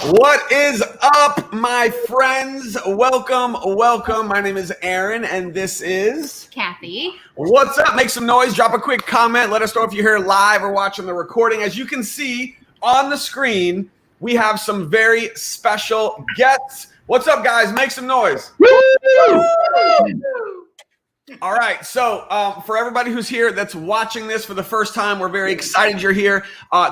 What is up, my friends? Welcome. My name is Aaron, and this is Kathy. What's up? Make some noise. Drop a quick comment. Let us know if you're here live or watching the recording. As you can see on the screen, we have some very special guests. What's up, guys? Make some noise. Woo! All right, so for everybody who's here that's watching this for the first time, we're very excited you're here.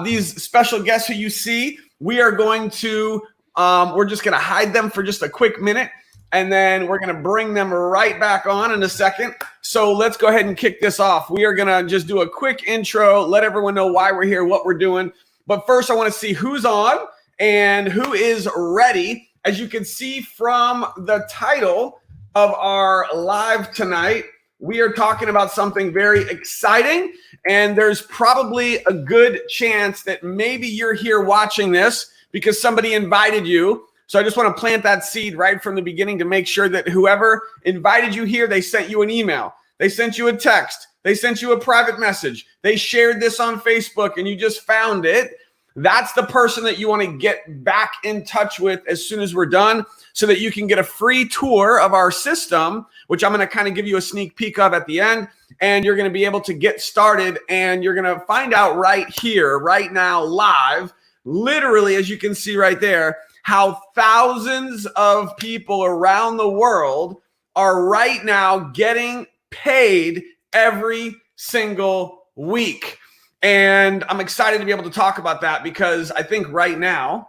These special guests who you see, we are going to, we're just going to hide them for just a quick minute, and then we're going to bring them right back on in a second. So let's go ahead and kick this off. We are going to just do a quick intro, let everyone know why we're here, what we're doing. But first, I want to see who's on and who is ready. As you can see from the title of our live tonight, we are talking about something very exciting, and there's probably a good chance that maybe you're here watching this because somebody invited you. So I just want to plant that seed right from the beginning to make sure that whoever invited you here, they sent you an email, they sent you a text, they sent you a private message, they shared this on Facebook, and you just found it. That's the person that you want to get back in touch with as soon as we're done so that you can get a free tour of our system, which I'm going to kind of give you a sneak peek of at the end. And you're going to be able to get started, and you're going to find out right here, right now, live, literally, as you can see right there, how thousands of people around the world are right now getting paid every single week. And I'm excited to be able to talk about that because I think right now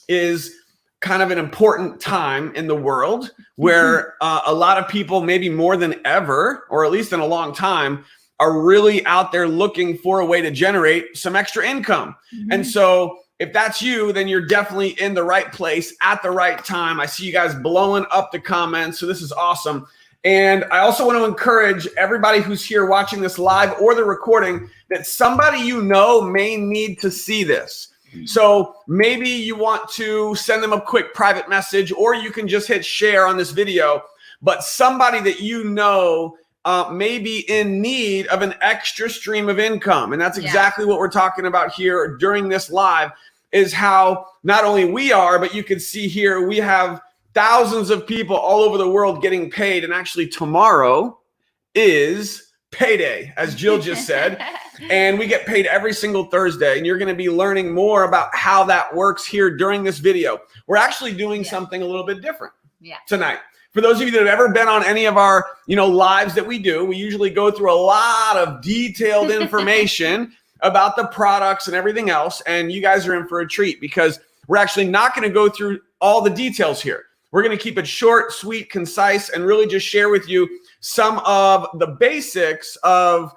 is kind of an important time in the world where a lot of people, maybe more than ever, or at least in a long time, are really out there looking for a way to generate some extra income. And so if that's you, then you're definitely in the right place at the right time. I see you guys blowing up the comments, so this is awesome. And I also want to encourage everybody who's here watching this live or the recording that somebody you know may need to see this. So maybe you want to send them a quick private message, or you can just hit share on this video. But somebody that you know may be in need of an extra stream of income. And that's exactly what we're talking about here during this live, is how not only we are, but you can see here we have thousands of people all over the world getting paid. And actually tomorrow is payday, as Jill just said. And we get paid every single Thursday. And you're going to be learning more about how that works here during this video. We're actually doing something a little bit different tonight. For those of you that have ever been on any of our, lives that we do, we usually go through a lot of detailed information about the products and everything else. And you guys are in for a treat because we're actually not going to go through all the details here. We're going to keep it short, sweet, concise, and really just share with you some of the basics of,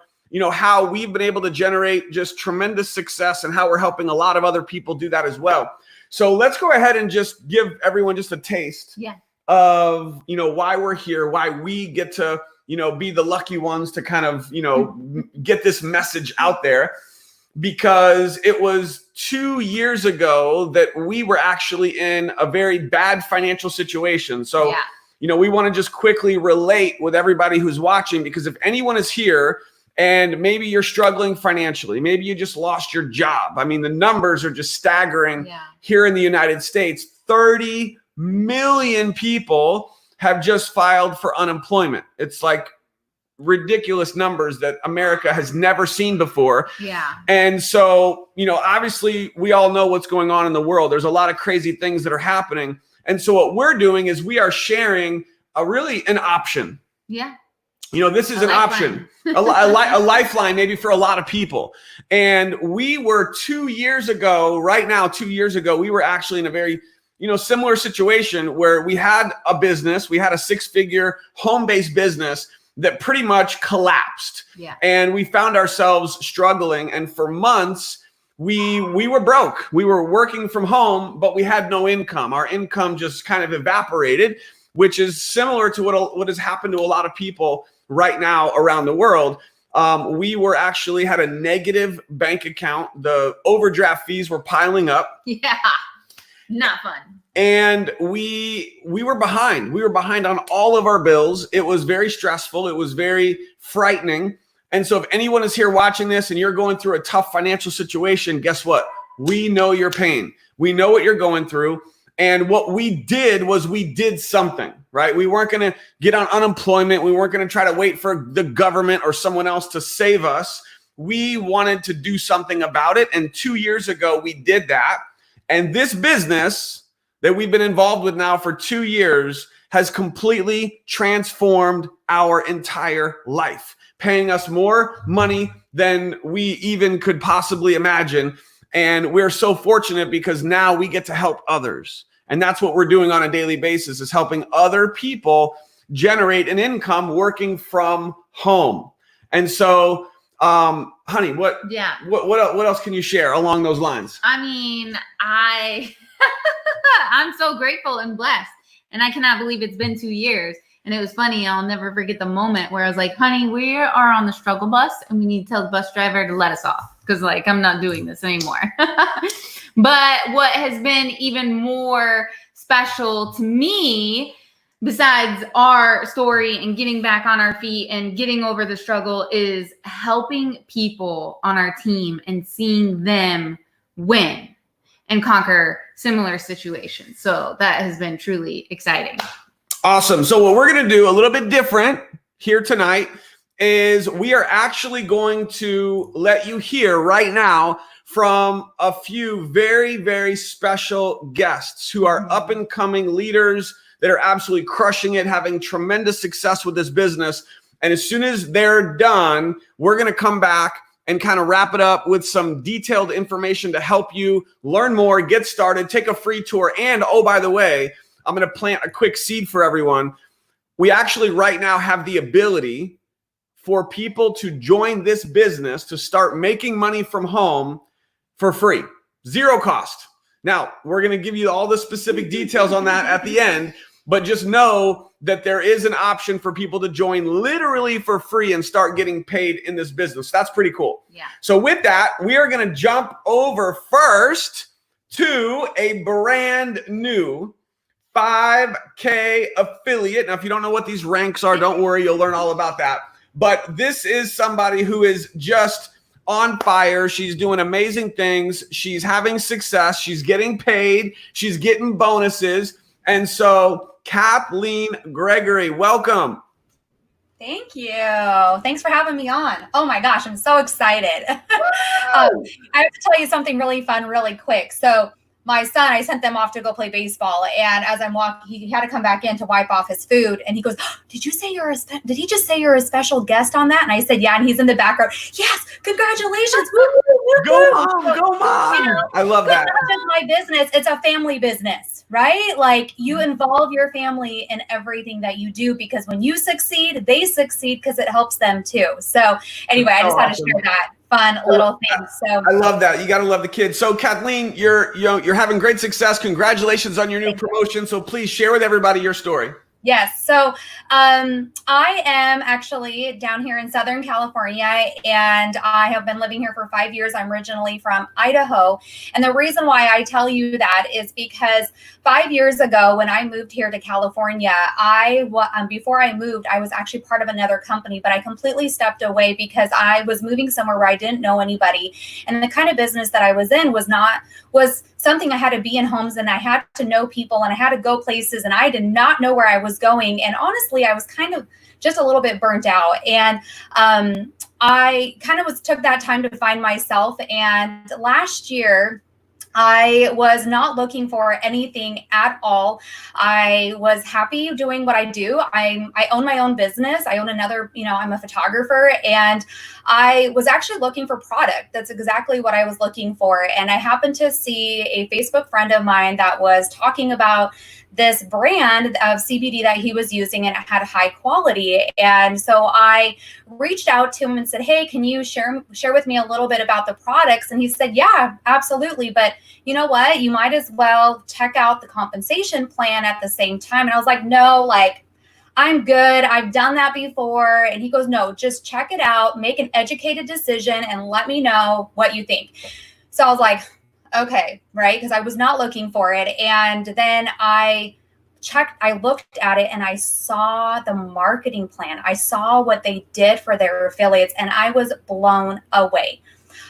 how we've been able to generate just tremendous success and how we're helping a lot of other people do that as well. So let's go ahead and just give everyone just a taste of, why we're here, why we get to, be the lucky ones to kind of, get this message out there. Because it was 2 years ago that we were actually in a very bad financial situation. So, we want to just quickly relate with everybody who's watching, because if anyone is here and maybe you're struggling financially, maybe you just lost your job. I mean, the numbers are just staggering here in the United States. 30 million people have just filed for unemployment. It's like ridiculous numbers that America has never seen before. And so, obviously we all know what's going on in the world. There's a lot of crazy things that are happening. And so what we're doing is we are sharing an option. This is an option, a lifeline maybe for a lot of people. And we were 2 years ago, we were actually in a very, similar situation where we had a business, we had a 6-figure home-based business that pretty much collapsed. And we found ourselves struggling. And for months, we were broke. We were working from home, but we had no income. Our income just kind of evaporated, which is similar to what has happened to a lot of people right now around the world. We were actually had a negative bank account. The overdraft fees were piling up. Not fun. And we were behind. We were behind on all of our bills. It was very stressful. It was very frightening. And so if anyone is here watching this and you're going through a tough financial situation, guess what? We know your pain. We know what you're going through. And what we did was we did something, right? We weren't going to get on unemployment. We weren't going to try to wait for the government or someone else to save us. We wanted to do something about it. And 2 years ago, we did that. And this business that we've been involved with now for 2 years has completely transformed our entire life, paying us more money than we even could possibly imagine. And we're so fortunate because now we get to help others. And that's what we're doing on a daily basis, is helping other people generate an income working from home. And so, honey, what else can you share along those lines? I mean, I'm so grateful and blessed. And I cannot believe it's been 2 years. And it was funny. I'll never forget the moment where I was like, honey, we are on the struggle bus and we need to tell the bus driver to let us off. Because like, I'm not doing this anymore. But what has been even more special to me, besides our story and getting back on our feet and getting over the struggle, is helping people on our team and seeing them win and conquer similar situations. So that has been truly exciting. Awesome. So what we're going to do a little bit different here tonight is we are actually going to let you hear right now from a few very, very special guests who are up and coming leaders that are absolutely crushing it, having tremendous success with this business. And as soon as they're done, we're going to come back and kind of wrap it up with some detailed information to help you learn more, get started, take a free tour. And oh, by the way, I'm going to plant a quick seed for everyone. We actually right now have the ability for people to join this business to start making money from home for free, zero cost. Now, we're going to give you all the specific details on that at the end, but just know that there is an option for people to join literally for free and start getting paid in this business. That's pretty cool. Yeah. So with that, we are going to jump over first to a brand new 5K affiliate. Now, if you don't know what these ranks are, don't worry, you'll learn all about that. But this is somebody who is just on fire. She's doing amazing things. She's having success. She's getting paid. She's getting bonuses. And so, Kathleen Gregory, welcome. Thank you. Thanks for having me on. Oh my gosh, I'm so excited. I have to tell you something really fun really quick. So my son, I sent them off to go play baseball. And as I'm walking, he had to come back in to wipe off his food. And he goes, did he just say you're a special guest on that? And I said, yeah. And he's in the background. Yes, congratulations. Go mom, go mom. You know, I love that. It's not just my business. It's a family business, right? Like you involve your family in everything that you do, because when you succeed, they succeed because it helps them too. So anyway, I just had to share that fun little thing. So I love that. You got to love the kids. So Kathleen, you're having great success. Congratulations on your new promotion. So please share with everybody your story. Yes. So I am actually down here in Southern California, and I have been living here for 5 years. I'm originally from Idaho. And the reason why I tell you that is because 5 years ago, when I moved here to California, before I moved, I was actually part of another company, but I completely stepped away because I was moving somewhere where I didn't know anybody. And the kind of business that I was in was something I had to be in homes, and I had to know people, and I had to go places, and I did not know where I was going. And honestly, I was kind of just a little bit burnt out. And I kind of took that time to find myself. And last year, I was not looking for anything at all. I was happy doing what I do. I own my own business. I own another, I'm a photographer, and I was actually looking for product. That's exactly what I was looking for. And I happened to see a Facebook friend of mine that was talking about this brand of CBD that he was using, and it had high quality. And so I reached out to him and said, hey, can you share with me a little bit about the products? And he said, yeah, absolutely. But you know what? You might as well check out the compensation plan at the same time. And I was like, no, I'm good. I've done that before. And he goes, no, just check it out, make an educated decision, and let me know what you think. So I was like, okay, right? Because I was not looking for it. And then I looked at it, and I saw the marketing plan. I saw what they did for their affiliates, and I was blown away.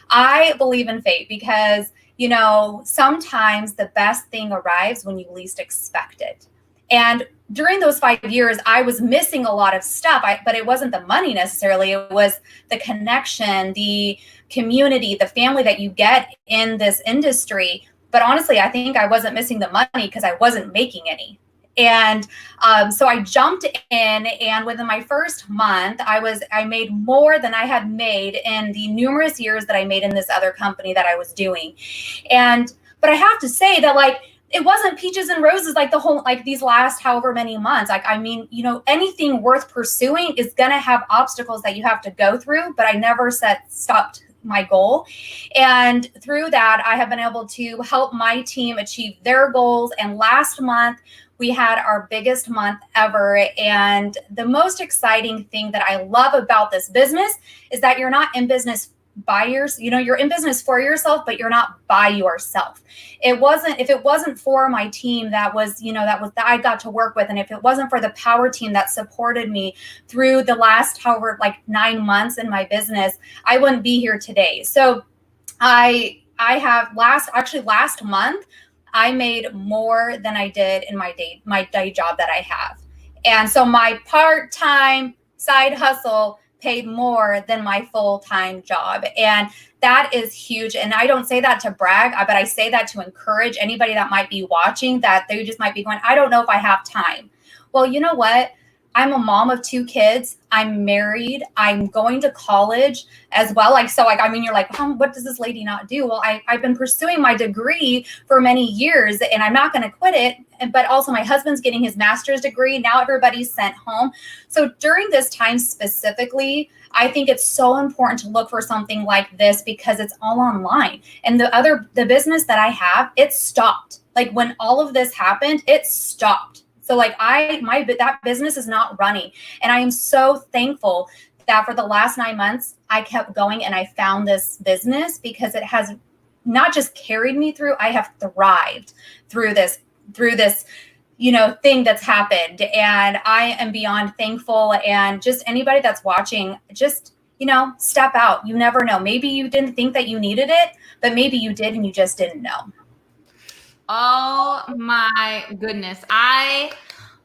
I believe in fate, because you know, sometimes the best thing arrives when you least expect it. And during those 5 years, I was missing a lot of stuff, but it wasn't the money necessarily. It was the connection, the community, the family that you get in this industry. But honestly, I think I wasn't missing the money because I wasn't making any. And so I jumped in, and within my first month, I made more than I had made in the numerous years that I made in this other company that I was doing. But I have to say that, like, it wasn't peaches and roses like these last however many months. Like, I mean, you know, anything worth pursuing is going to have obstacles that you have to go through, but I never stopped my goal. And through that, I have been able to help my team achieve their goals. And last month, we had our biggest month ever. And the most exciting thing that I love about this business is that you're not in business you're in business for yourself, but you're not by yourself. If it wasn't for my team that I got to work with, and if it wasn't for the power team that supported me through the last 9 months in my business, I wouldn't be here today. So last month, I made more than I did in my day job that I have. And so my part-time side hustle paid more than my full-time job. And that is huge. And I don't say that to brag, but I say that to encourage anybody that might be watching, that they just might be going, I don't know if I have time. Well, you know what? I'm a mom of 2 kids. I'm married. I'm going to college as well. You're like, what does this lady not do? Well, I've been pursuing my degree for many years, and I'm not going to quit it. But also my husband's getting his master's degree. Now everybody's sent home. So during this time specifically, I think it's so important to look for something like this because it's all online. And the business that I have, it stopped. Like, when all of this happened, it stopped. So that business is not running. And I am so thankful that for the last 9 months, I kept going and I found this business because it has not just carried me through, I have thrived through this, thing that's happened. And I am beyond thankful. And just anybody that's watching, just, step out. You never know. Maybe you didn't think that you needed it, but maybe you did and you just didn't know. Oh my goodness. I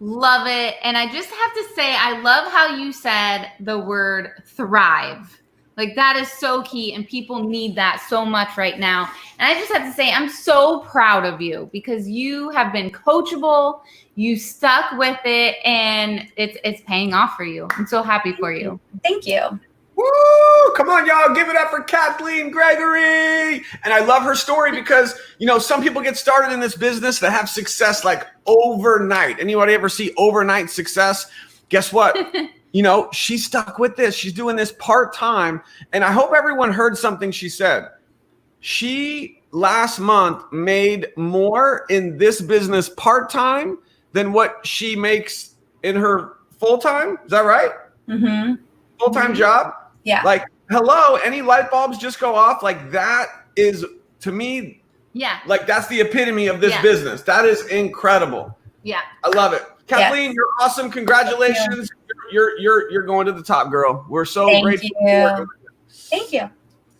love it. And I just have to say, I love how you said the word thrive. Like, that is so key, and people need that so much right now. And I just have to say, I'm so proud of you because you have been coachable, you stuck with it, and it's paying off for you. I'm so happy for you. Thank you. Woo! Come on, y'all. Give it up for Kathleen Gregory. And I love her story because, some people get started in this business that have success like overnight. Anybody ever see overnight success? Guess what? She's stuck with this. She's doing this part-time. And I hope everyone heard something she said. She last month made more in this business part-time than what she makes in her full-time. Is that right? Mm-hmm. Full-time job? Yeah. Like, hello, any light bulbs just go off? Like, that is, to me, like, that's the epitome of this business. That is incredible. Yeah. I love it. Kathleen, you're awesome. Congratulations. You're going to the top, girl. We're so grateful for working with you. Thank you.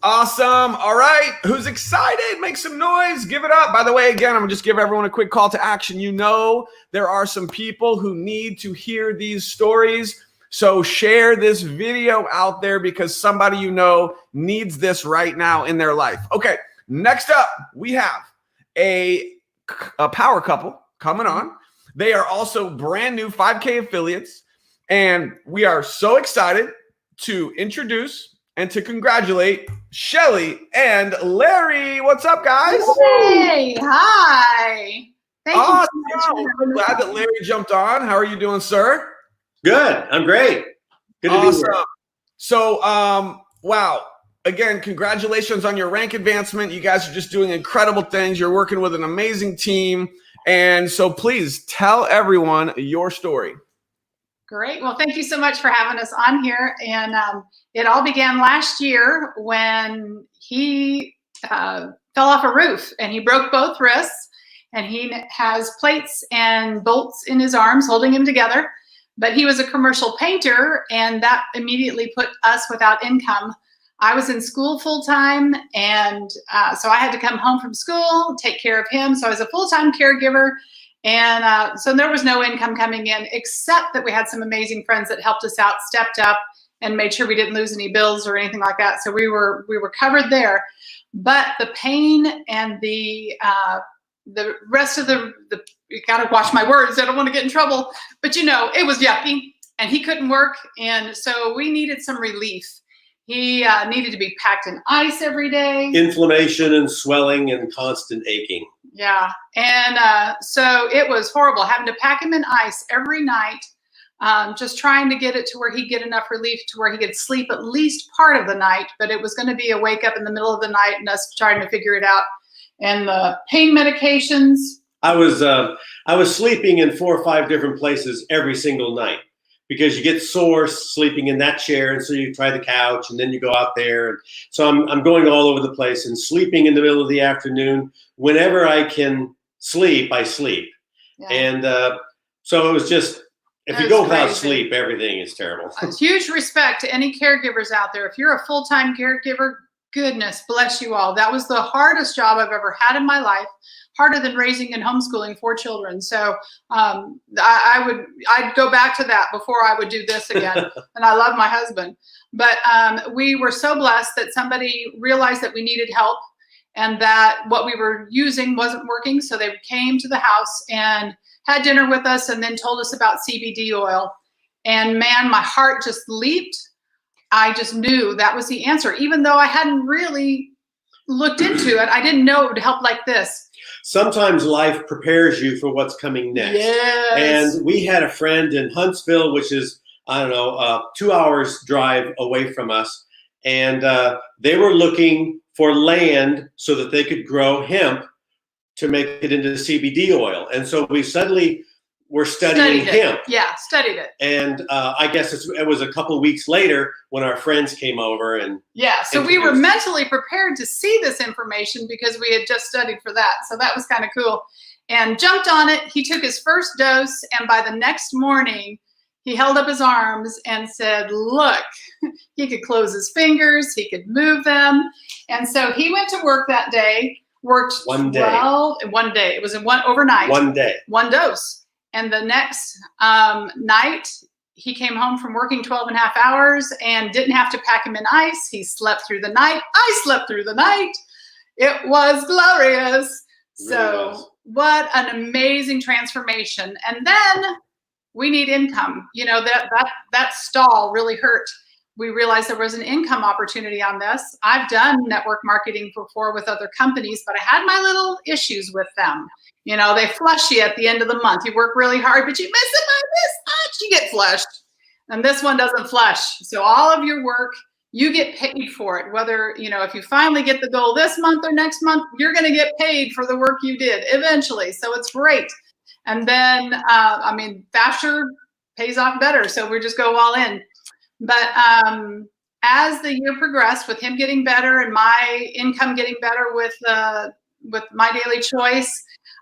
Awesome. All right. Who's excited? Make some noise. Give it up. By the way, again, I'm going to just give everyone a quick call to action. There are some people who need to hear these stories. So share this video out there because somebody needs this right now in their life. Okay, next up, we have a power couple coming on. They are also brand new 5K affiliates, and we are so excited to introduce and to congratulate Shelly and Larry. What's up, guys? Hey, hi. Thank you so much. I'm glad that Larry jumped on. How are you doing, sir? Good. I'm great. Good to be here. So, wow. Again, congratulations on your rank advancement. You guys are just doing incredible things. You're working with an amazing team. And so please tell everyone your story. Great. Well, thank you so much for having us on here. And it all began last year when he fell off a roof and he broke both wrists, and he has plates and bolts in his arms holding him together. But he was a commercial painter, and that immediately put us without income I was in school full time, and so I had to come home from school, take care of him. So I was a full-time caregiver, and so there was no income coming in, except that we had some amazing friends that helped us out, stepped up, and made sure we didn't lose any bills or anything like that. So we were covered there. But the pain and the rest of the you gotta watch my words, I don't want to get in trouble, but you know, it was yucky, and he couldn't work, and so we needed some relief. He needed to be packed in ice every day. Inflammation and swelling and constant aching. Yeah, and so it was horrible having to pack him in ice every night, just trying to get it to where he'd get enough relief to where he could sleep at least part of the night, but it was going to be a wake up in the middle of the night and us trying to figure it out. And the pain medications. I was sleeping in 4 or 5 different places every single night, because you get sore sleeping in that chair, and so you try the couch, and then you go out there. And so I'm going all over the place and sleeping in the middle of the afternoon. Whenever I can sleep, I sleep. Yeah. And so it was just, if you go without sleep, everything is terrible. Huge respect to any caregivers out there. If you're a full-time caregiver, goodness bless you all. That was the hardest job I've ever had in my life. Harder than raising and homeschooling 4 children. So I'd go back to that before I would do this again. And I love my husband. But we were so blessed that somebody realized that we needed help and that what we were using wasn't working. So they came to the house and had dinner with us and then told us about CBD oil. And man, my heart just leaped. I just knew that was the answer. Even though I hadn't really looked into it, I didn't know it would help like this. Sometimes life prepares you for what's coming next. Yes. And we had a friend in Huntsville, which is, 2 hours drive away from us. And they were looking for land so that they could grow hemp to make it into CBD oil. And so we suddenly were studying hemp. Yeah, studied it. And I guess it was a couple of weeks later when our friends came over and yeah, so we were mentally prepared to see this information because we had just studied for that. So that was kind of cool. And jumped on it. He took his first dose, and by the next morning, he held up his arms and said, look, he could close his fingers, he could move them. And so he went to work that day, worked one day. One day. It was overnight. One day. One dose. And the next night, he came home from working 12 and a half hours and didn't have to pack him in ice. He slept through the night. I slept through the night. It was glorious. So what an amazing transformation. And then we need income. You know, that stall really hurt. We realized there was an income opportunity on this. I've done network marketing before with other companies, but I had my little issues with them. You know, they flush you at the end of the month. You work really hard, but you miss it by this much, you get flushed. And this one doesn't flush. So all of your work, you get paid for it. Whether, you know, if you finally get the goal this month or next month, you're going to get paid for the work you did eventually. So it's great. And then, faster pays off better. So we just go all in. But as the year progressed, with him getting better and my income getting better with MyDailyChoice,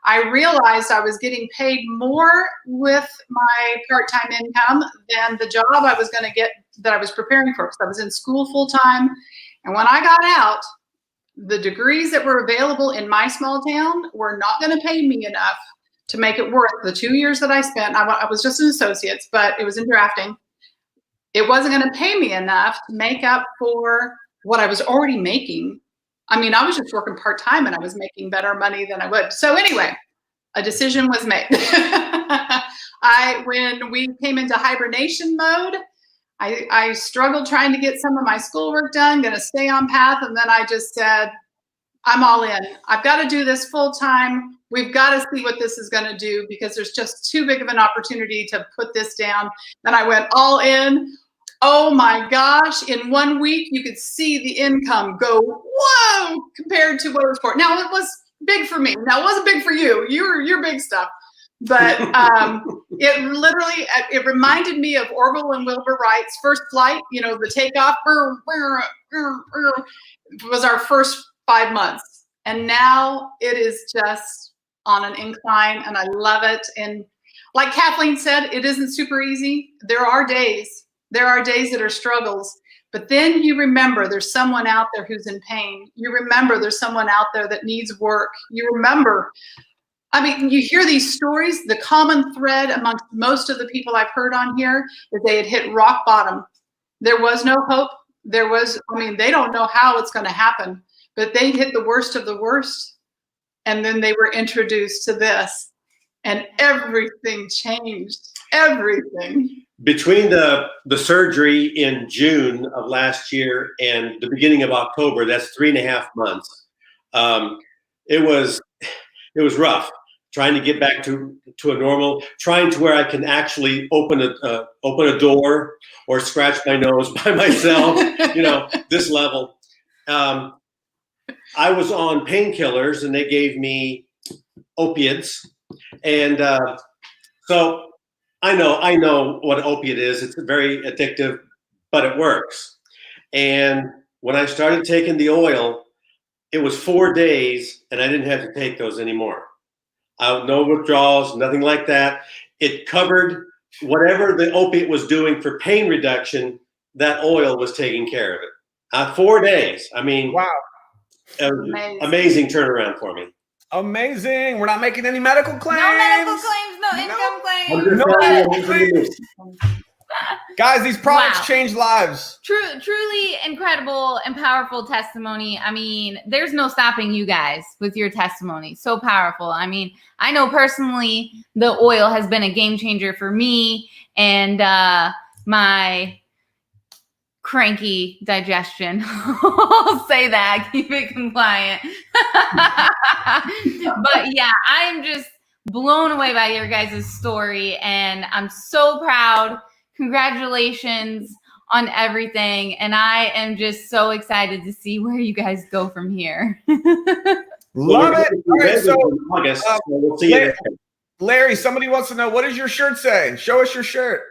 I realized I was getting paid more with my part-time income than the job I was going to get that I was preparing for. So I was in school full-time. And when I got out, the degrees that were available in my small town were not going to pay me enough to make it worth the 2 years that I spent. I was just an associate's, but it was in drafting. It wasn't going to pay me enough to make up for what I was already making. I mean, I was just working part-time and I was making better money than I would. So anyway, a decision was made. When we came into hibernation mode, I struggled trying to get some of my schoolwork done, going to stay on path. And then I just said, I'm all in. I've got to do this full time. We've got to see what this is going to do because there's just too big of an opportunity to put this down. Then I went all in. Oh my gosh, in 1 week, you could see the income go, whoa, compared to what it was for. Now, it was big for me. Now, it wasn't big for you. You're big stuff. But it reminded me of Orville and Wilbur Wright's First Flight, you know, the takeoff was our first 5 months. And now it is just on an incline, and I love it. And like Kathleen said, it isn't super easy. There are days that are struggles, But then you remember there's someone out there who's in pain. You remember there's someone out there that needs work. You remember, I mean, you hear these stories. The common thread amongst most of the people I've heard on here is they had hit rock bottom. There was no hope. They don't know how it's going to happen, but they hit the worst of the worst. And then they were introduced to this, and everything changed. Everything. Between the surgery in June of last year and the beginning of October, that's 3.5 months. It was rough trying to get back to a normal, trying to where I can actually open a door or scratch my nose by myself, this level. I was on painkillers and they gave me opiates. And so I know what an opiate is. It's very addictive, but it works. And when I started taking the oil, it was 4 days and I didn't have to take those anymore. No withdrawals, nothing like that. It covered whatever the opiate was doing for pain reduction. That oil was taking care of it. 4 days. I mean, Wow. Amazing turnaround for me. Amazing. We're not making any medical claims. No medical claims, no income claims. I'm just telling you. Guys, these products Wow. change lives. Truly incredible and powerful testimony. I mean, there's no stopping you guys with your testimony. So powerful. I mean, I know personally the oil has been a game changer for me and my cranky digestion. I'll say that. Keep it compliant. But yeah, I'm just blown away by your guys' story and I'm so proud. Congratulations on everything. And I am just so excited to see where you guys go from here. Love it. All right, so, August, so we'll see you there. Larry, somebody wants to know, what does your shirt say? Show us your shirt.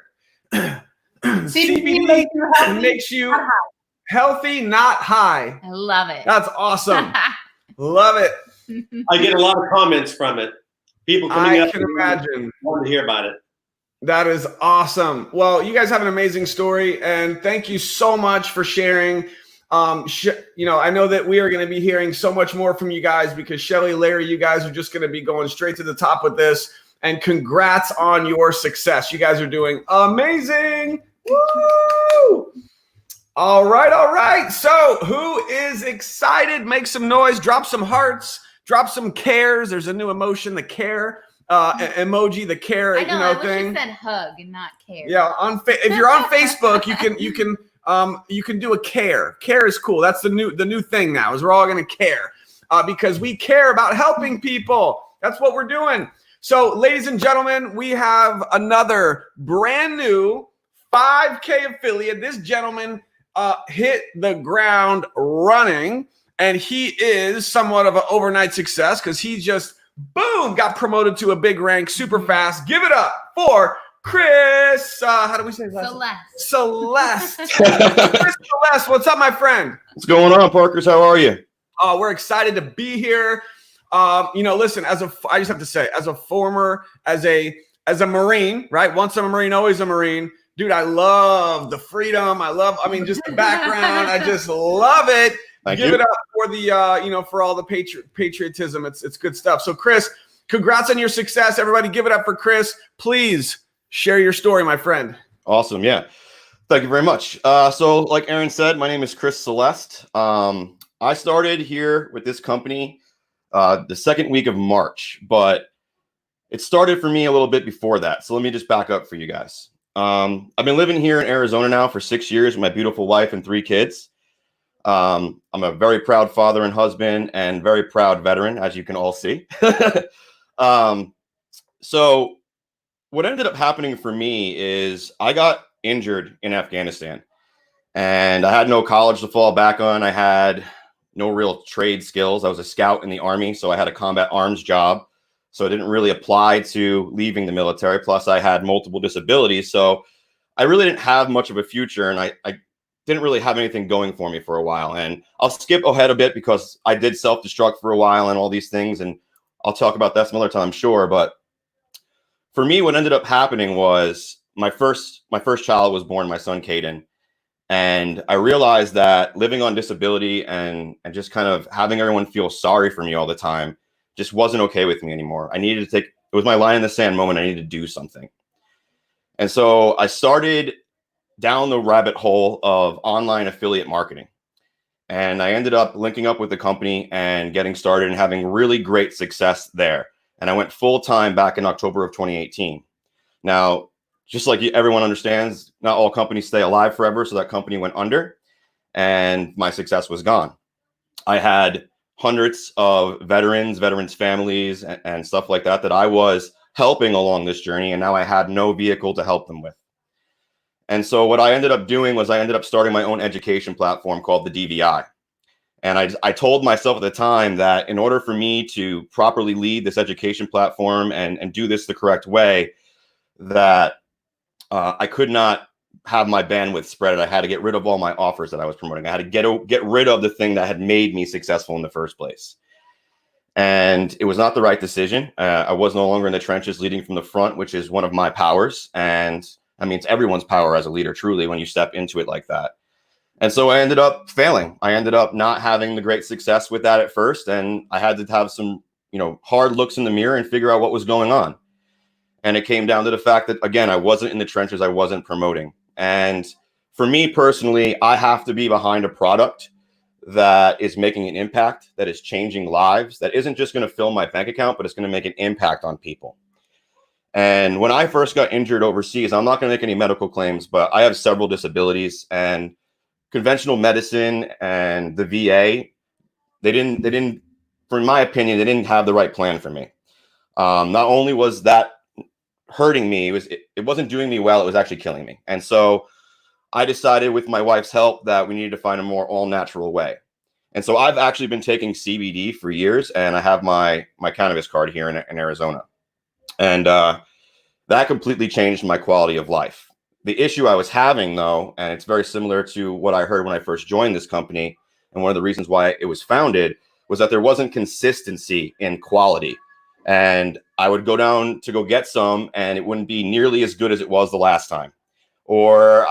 CBD makes you healthy, not high. I love it. That's awesome. Love it. I get a lot of comments from it. People coming I up can imagine. want to hear about it. That is awesome. Well, you guys have an amazing story, and thank you so much for sharing. I know that we are going to be hearing so much more from you guys because Shelly, Larry, you guys are just going to be going straight to the top with this. And congrats on your success. You guys are doing amazing. Woo! All right. So who is excited? Make some noise. Drop some hearts. Drop some cares. There's a new emotion, the care emoji, the care I know, I thing. wish it said hug and not care. Yeah, if you're on Facebook, you can do a care. Care is cool. That's the new thing now. Is we're all going to care because we care about helping people. That's what we're doing. So, ladies and gentlemen, we have another brand new 5K affiliate. This gentleman hit the ground running, and he is somewhat of an overnight success because he just, boom, got promoted to a big rank super fast. Give it up for Chris. How do we say his last name? Celeste. Chris Celeste, what's up, my friend? What's going on, Parkers? How are you? We're excited to be here. Listen, I just have to say, as a Marine, right? Once I'm a Marine, always a Marine. Dude, I love the freedom. Just the background. I just love it. Give it up for the, for all the patriotism. It's good stuff. So, Chris, congrats on your success. Everybody, give it up for Chris. Please share your story, my friend. Awesome. Yeah. Thank you very much. So, like Aaron said, my name is Chris Celeste. I started here with this company the second week of March, but it started for me a little bit before that. So let me just back up for you guys. I've been living here in Arizona now for 6 years with my beautiful wife and 3 kids. I'm a very proud father and husband and very proud veteran, as you can all see. So what ended up happening for me is I got injured in Afghanistan and I had no college to fall back on. I had no real trade skills. I was a scout in the Army, so I had a combat arms job. So it didn't really apply to leaving the military. Plus, I had multiple disabilities. So I really didn't have much of a future, and I didn't really have anything going for me for a while. And I'll skip ahead a bit because I did self-destruct for a while and all these things, and I'll talk about that some other time, I'm sure. But for me, what ended up happening was my first child was born, my son, Caden. And I realized that living on disability and just kind of having everyone feel sorry for me all the time just wasn't okay with me anymore. I needed to take, it was my line in the sand moment. I needed to do something. And so I started down the rabbit hole of online affiliate marketing. And I ended up linking up with the company and getting started and having really great success there. And I went full time back in October of 2018. Now, just like everyone understands, not all companies stay alive forever. So that company went under and my success was gone. I had hundreds of veterans families and stuff like that I was helping along this journey. And now I had no vehicle to help them with. And so what I ended up doing was I ended up starting my own education platform called the DVI. And I told myself at the time that in order for me to properly lead this education platform and do this the correct way, that I could not have my bandwidth spread. I had to get rid of all my offers that I was promoting. I had to get rid of the thing that had made me successful in the first place. And it was not the right decision. I was no longer in the trenches leading from the front, which is one of my powers. And I mean, it's everyone's power as a leader, truly, when you step into it like that. And so I ended up failing. I ended up not having the great success with that at first. And I had to have some, hard looks in the mirror and figure out what was going on. And it came down to the fact that, again, I wasn't in the trenches. I wasn't promoting. And for me personally, I have to be behind a product that is making an impact, that is changing lives, that isn't just going to fill my bank account, but it's going to make an impact on people. And when I first got injured overseas, I'm not going to make any medical claims, but I have several disabilities, and conventional medicine and the VA, they didn't, for my opinion, they didn't have the right plan for me. Not only was that hurting me, it wasn't doing me well, it was actually killing me. And so I decided with my wife's help that we needed to find a more all-natural way. And so I've actually been taking CBD for years, and I have my cannabis card here in Arizona. And that completely changed my quality of life. The issue I was having, though, and it's very similar to what I heard when I first joined this company, and one of the reasons why it was founded, was that there wasn't consistency in quality. And I would go down to go get some, and it wouldn't be nearly as good as it was the last time. Or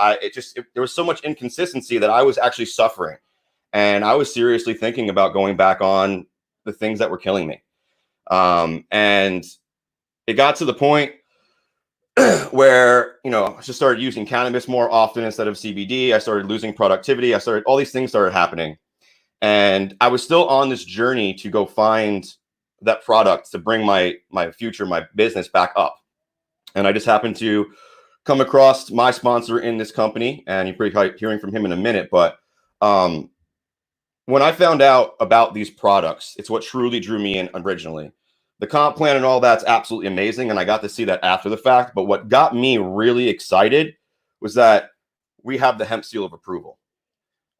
there was so much inconsistency that I was actually suffering. And I was seriously thinking about going back on the things that were killing me. And it got to the point where, I just started using cannabis more often instead of CBD. I started losing productivity. All these things started happening. And I was still on this journey to go find that product to bring my future, my business back up. And I just happened to come across my sponsor in this company, and you're probably hearing from him in a minute. But when I found out about these products, it's what truly drew me in originally. The comp plan and all that's absolutely amazing, and I got to see that after the fact. But what got me really excited was that we have the hemp seal of approval.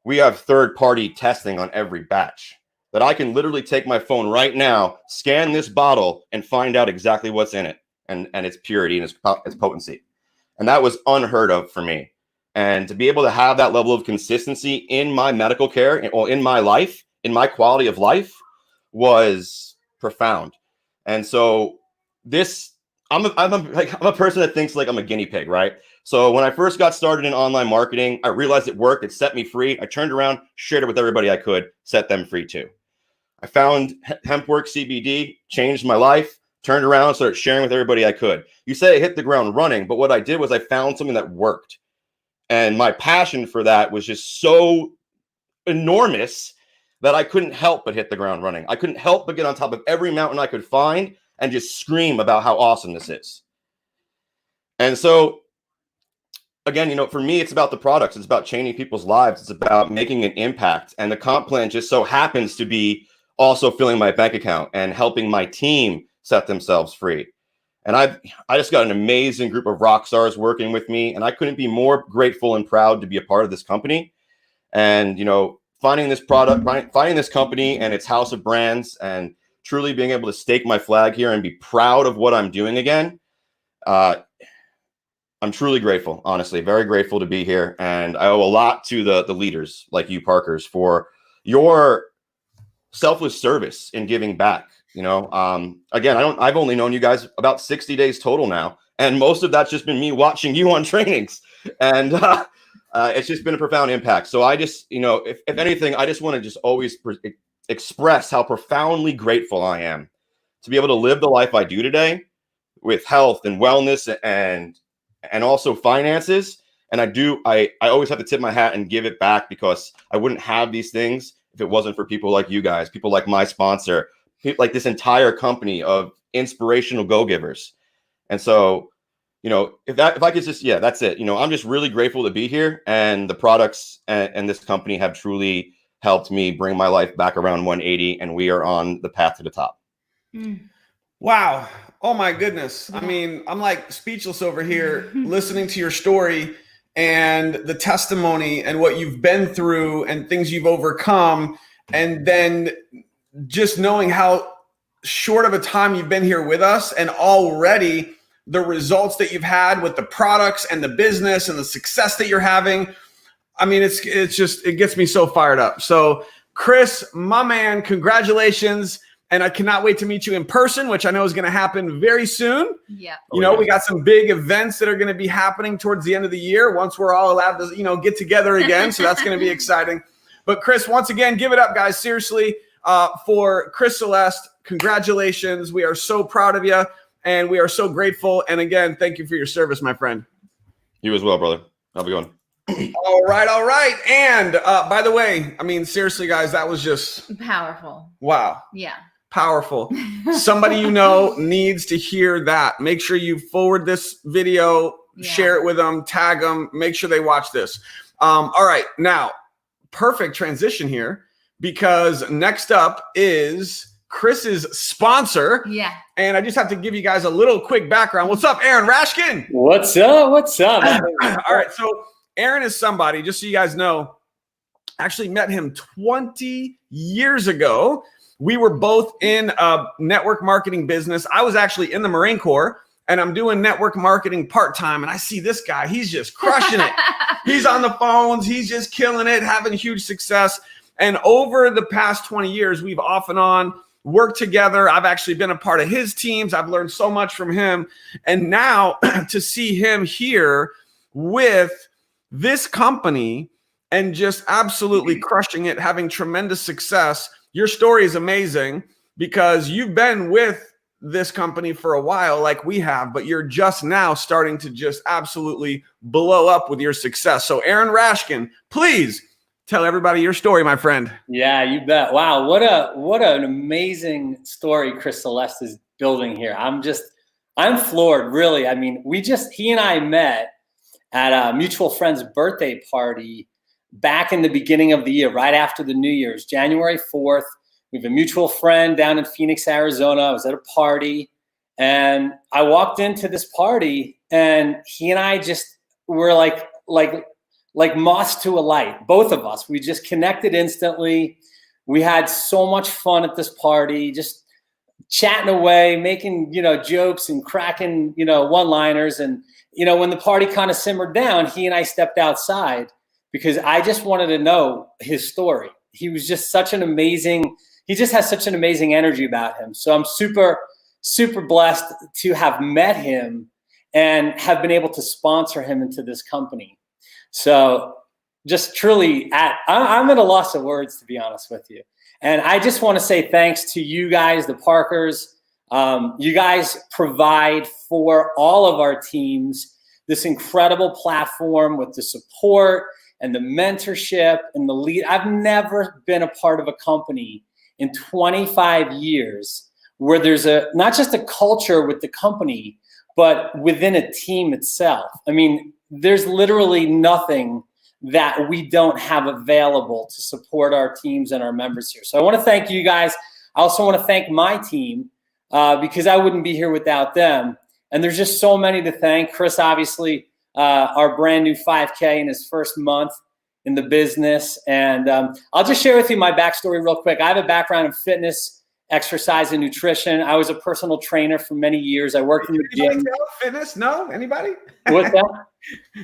We have third-party testing on every batch that I can literally take my phone right now, scan this bottle, and find out exactly what's in it and its purity and its potency. And that was unheard of for me. And to be able to have that level of consistency in my medical care or in my life, in my quality of life, was profound. And so I'm a person that thinks like I'm a guinea pig, right? So when I first got started in online marketing, I realized it worked. It set me free. I turned around, shared it with everybody I could, set them free too. I found HempWork CBD, changed my life, turned around, started sharing with everybody I could. You say I hit the ground running, but what I did was I found something that worked. And my passion for that was just so enormous that I couldn't help but hit the ground running. I couldn't help but get on top of every mountain I could find and just scream about how awesome this is. And so, again, for me, it's about the products. It's about changing people's lives. It's about making an impact. And the comp plan just so happens to be also filling my bank account and helping my team set themselves free. And I just got an amazing group of rock stars working with me. And I couldn't be more grateful and proud to be a part of this company. And, finding this product, finding this company and its house of brands, and truly being able to stake my flag here and be proud of what I'm doing again. I'm truly grateful, honestly, very grateful to be here. And I owe a lot to the leaders like you, Parkers, for your selfless service in giving back. Again, I've only known you guys about 60 days total now. And most of that's just been me watching you on trainings. And it's just been a profound impact. So I just, if anything, I just want to just always express how profoundly grateful I am to be able to live the life I do today with health and wellness and also finances. And I always have to tip my hat and give it back, because I wouldn't have these things if it wasn't for people like you guys, people like my sponsor, like this entire company of inspirational go-givers. And so, if I could just, that's it. I'm just really grateful to be here, and the products and this company have truly helped me bring my life back around 180, and we are on the path to the top. Wow. Oh my goodness. I mean, I'm like speechless over here listening to your story and the testimony and what you've been through and things you've overcome. And then just knowing how short of a time you've been here with us, and already the results that you've had with the products and the business and the success that you're having. I mean, it gets me so fired up. So Chris, my man, congratulations. And I cannot wait to meet you in person, which I know is going to happen very soon. Yeah. We got some big events that are going to be happening towards the end of the year once we're all allowed to, get together again. So that's going to be exciting. But Chris, once again, give it up, guys. Seriously, for Chris Celeste, congratulations. We are so proud of you, and we are so grateful. And again, thank you for your service, my friend. You as well, brother. Have a good one. All right. And by the way, I mean, seriously, guys, that was just powerful. Wow. Yeah. Powerful. Somebody needs to hear that. Make sure you forward this video, share it with them, tag them, make sure they watch this. All right. Now, perfect transition here, because next up is Chris's sponsor. Yeah. And I just have to give you guys a little quick background. What's up, Aaron Rashkin? What's up? All right. So Aaron is somebody, just so you guys know, actually met him 20 years ago. We were both in a network marketing business. I was actually in the Marine Corps, and I'm doing network marketing part-time. And I see this guy, he's just crushing it. He's on the phones. He's just killing it, having huge success. And over the past 20 years, we've off and on worked together. I've actually been a part of his teams. I've learned so much from him. And now to see him here with this company and just absolutely crushing it, having tremendous success. Your story is amazing, because you've been with this company for a while like we have, but you're just now starting to just absolutely blow up with your success. So Aaron Rashkin, please tell everybody your story, my friend. Yeah, you bet. Wow, what an amazing story Chris Celeste is building here. I'm floored, really. I mean, he and I met at a mutual friend's birthday party back in the beginning of the year, right after the New Year's, January 4th. We have a mutual friend down in Phoenix, Arizona. I was at a party, and I walked into this party, and he and I just were like moths to a light, both of us. We just connected instantly. We had so much fun at this party, just chatting away, making, jokes and cracking, one-liners. And, when the party kind of simmered down, he and I stepped outside, because I just wanted to know his story. He was just he just has such an amazing energy about him. So I'm super, super blessed to have met him and have been able to sponsor him into this company. So just truly, I'm at a loss of words, to be honest with you. And I just want to say thanks to you guys, the Parkers. You guys provide for all of our teams this incredible platform with the support and the mentorship and the lead. I've never been a part of a company in 25 years where there's not just a culture with the company, but within a team itself. I mean, there's literally nothing that we don't have available to support our teams and our members here. So I want to thank you guys. I also want to thank my team, because I wouldn't be here without them. And there's just so many to thank. Chris, obviously, our brand new 5K in his first month in the business. And I'll just share with you my backstory real quick. I have a background in fitness, exercise, and nutrition. I was a personal trainer for many years. I worked in the gym. Fitness? No? Anybody? What's that?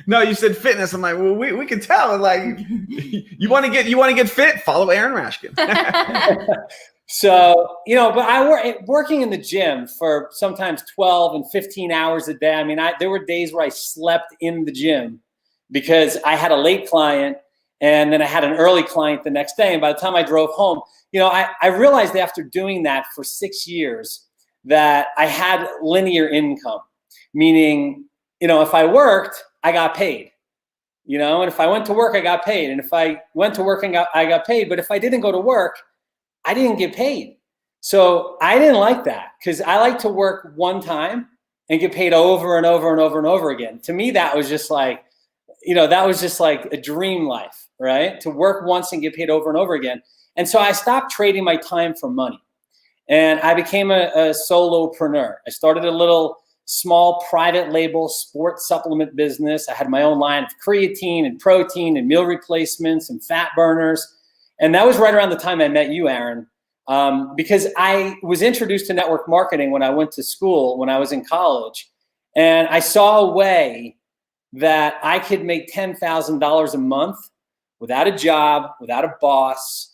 No, you said fitness. I'm like, well, we can tell. Like, you want to get fit? Follow Aaron Rashkin. So, but working in the gym for sometimes 12 and 15 hours a day. I mean, there were days where I slept in the gym because I had a late client and then I had an early client the next day. And by the time I drove home, you know, I realized after doing that for 6 years that I had linear income, meaning, you know, if I worked, I got paid, you know, and if I went to work, I got paid. And if I went to work and I got paid, but if I didn't go to work, I didn't get paid. So I didn't like that, because I like to work one time and get paid over and over and over and over again. To me, that was just like, you know, that was just like a dream life, right? To work once and get paid over and over again. And so I stopped trading my time for money, and I became a solopreneur. I started a little small private label sports supplement business. I had my own line of creatine and protein and meal replacements and fat burners. And that was right around the time I met you, Aaron, because I was introduced to network marketing when I went to school, when I was in college. And I saw a way that I could make $10,000 a month without a job, without a boss,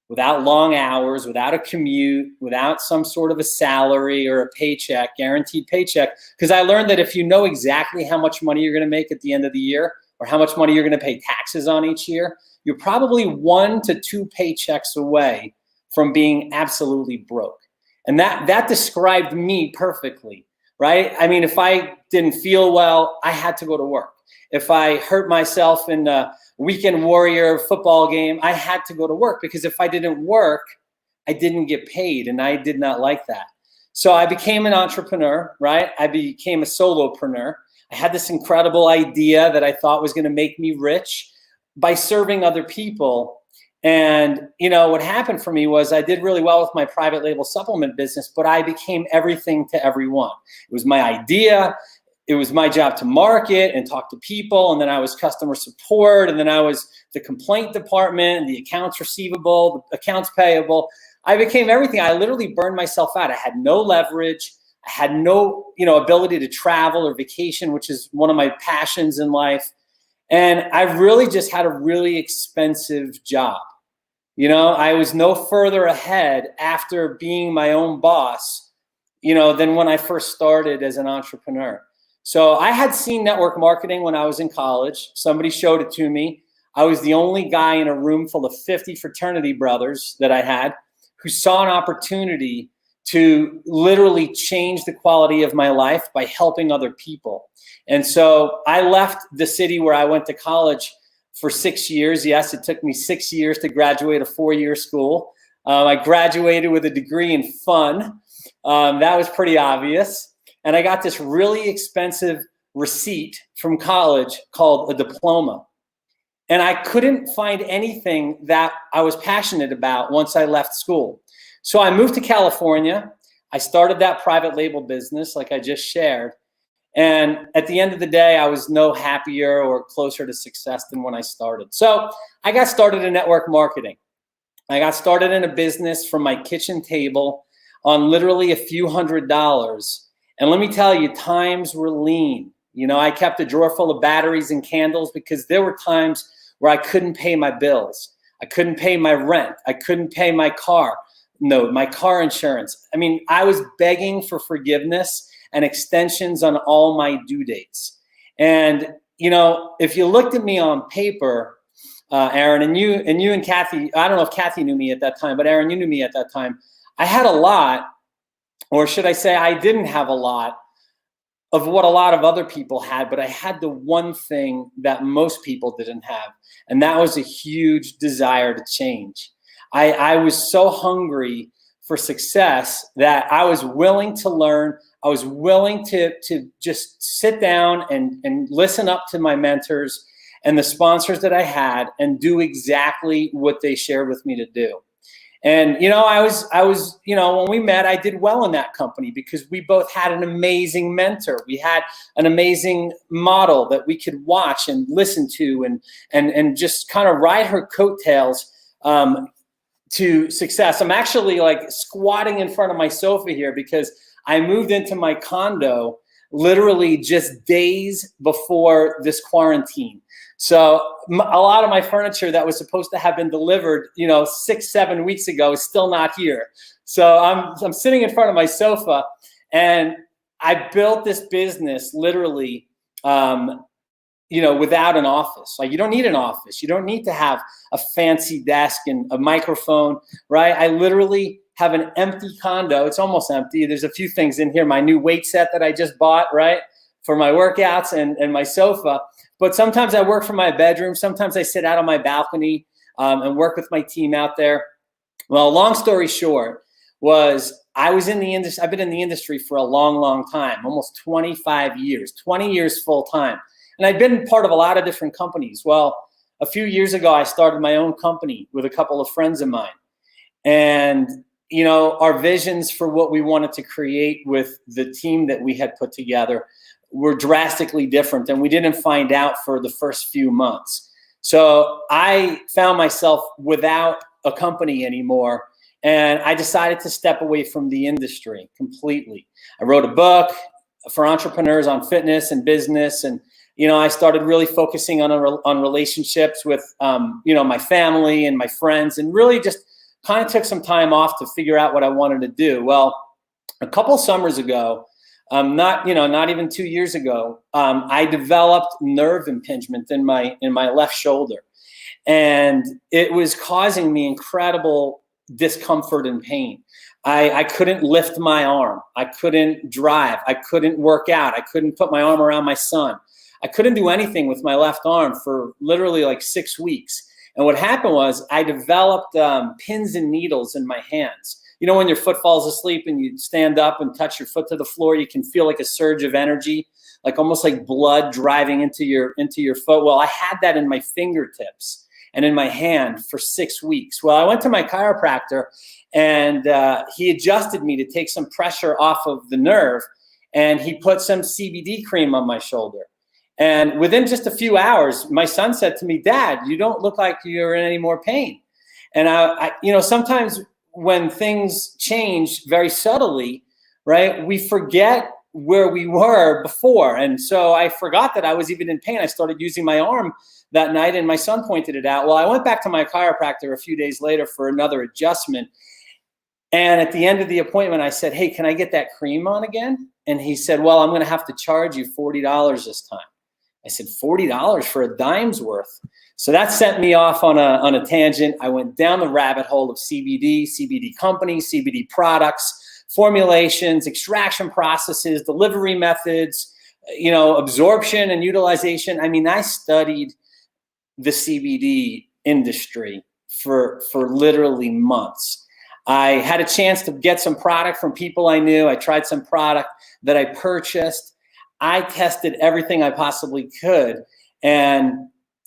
without long hours, without a commute, without some sort of a salary or a paycheck, guaranteed paycheck. Because I learned that if you know exactly how much money you're going to make at the end of the year, or how much money you're going to pay taxes on each year, you're probably 1 to 2 paychecks away from being absolutely broke. And that described me perfectly, right? I mean, if I didn't feel well, I had to go to work. If I hurt myself in a weekend warrior football game, I had to go to work, because if I didn't work, I didn't get paid, and I did not like that. So I became an entrepreneur, right? I became a solopreneur. I had this incredible idea that I thought was going to make me rich by serving other people. And, you know, what happened for me was I did really well with my private label supplement business, but I became everything to everyone. It was my idea. It was my job to market and talk to people. And then I was customer support. And then I was the complaint department, the accounts receivable, the accounts payable. I became everything. I literally burned myself out. I had no leverage. I had no, you know, ability to travel or vacation, which is one of my passions in life. And I really just had a really expensive job. You know, I was no further ahead after being my own boss, you know, than when I first started as an entrepreneur. So I had seen network marketing when I was in college. Somebody showed it to me. I was the only guy in a room full of 50 fraternity brothers that I had who saw an opportunity to literally change the quality of my life by helping other people. And so I left the city where I went to college for 6 years. Yes, it took me 6 years to graduate a 4-year school. I graduated with a degree in fun. That was pretty obvious. And I got this really expensive receipt from college called a diploma. And I couldn't find anything that I was passionate about once I left school. So I moved to California. I started that private label business like I just shared. And at the end of the day, I was no happier or closer to success than when I started. So I got started in network marketing. I got started in a business from my kitchen table on literally a few $100s. And let me tell you, times were lean. You know, I kept a drawer full of batteries and candles because there were times where I couldn't pay my bills. I couldn't pay my rent. I couldn't pay my car note, my car insurance. I mean, I was begging for forgiveness and extensions on all my due dates. And, you know, if you looked at me on paper, Aaron, and you and Kathy, I don't know if Kathy knew me at that time, but Aaron, you knew me at that time. I had a lot, or should I say I didn't have a lot of what a lot of other people had, but I had the one thing that most people didn't have, and that was a huge desire to change. I was so hungry for success that I was willing to learn. I was willing to just sit down and listen up to my mentors and the sponsors that I had and do exactly what they shared with me to do. And, you know, I was, you know, when we met, I did well in that company because we both had an amazing mentor. We had an amazing model that we could watch and listen to and just kind of ride her coattails to success. I'm actually like squatting in front of my sofa here because I moved into my condo literally just days before this quarantine. So a lot of my furniture that was supposed to have been delivered, you know, 6-7 weeks ago is still not here. So I'm sitting in front of my sofa, and I built this business literally without an office. Like, you don't need an office. You don't need to have a fancy desk and a microphone, right? I literally have an empty condo. It's almost empty. There's a few things in here. My new weight set that I just bought, right, for my workouts, and my sofa. But sometimes I work from my bedroom. Sometimes I sit out on my balcony and work with my team out there. Well, long story short was I was in the industry. I've been in the industry for a long, long time, almost 25 years, 20 years full time. And I've been part of a lot of different companies. Well, a few years ago, I started my own company with a couple of friends of mine. And, our visions for what we wanted to create with the team that we had put together were drastically different. And we didn't find out for the first few months. So I found myself without a company anymore. And I decided to step away from the industry completely. I wrote a book for entrepreneurs on fitness and business. And, I started really focusing on relationships with, my family and my friends, and really just kind of took some time off to figure out what I wanted to do. Well, a couple summers ago, not even 2 years ago, I developed nerve impingement in my left shoulder. And it was causing me incredible discomfort and pain. I couldn't lift my arm. I couldn't drive. I couldn't work out. I couldn't put my arm around my son. I couldn't do anything with my left arm for literally like 6 weeks. And what happened was I developed pins and needles in my hands. When your foot falls asleep and you stand up and touch your foot to the floor, you can feel like a surge of energy, like almost like blood driving into your foot. Well, I had that in my fingertips and in my hand for 6 weeks. Well, I went to my chiropractor, and he adjusted me to take some pressure off of the nerve, and he put some CBD cream on my shoulder. And within just a few hours, my son said to me, "Dad, you don't look like you're in any more pain." And I sometimes when things change very subtly, right, we forget where we were before. And so I forgot that I was even in pain. I started using my arm that night, and my son pointed it out. Well, I went back to my chiropractor a few days later for another adjustment. And at the end of the appointment, I said, "Hey, can I get that cream on again?" And he said, "Well, I'm going to have to charge you $40 this time." I said, $40 for a dime's worth. So that sent me off on a tangent. I went down the rabbit hole of CBD companies, CBD products, formulations, extraction processes, delivery methods, absorption and utilization. I mean, I studied the CBD industry for literally months. I had a chance to get some product from people I knew. I tried some product that I purchased. I tested everything I possibly could, and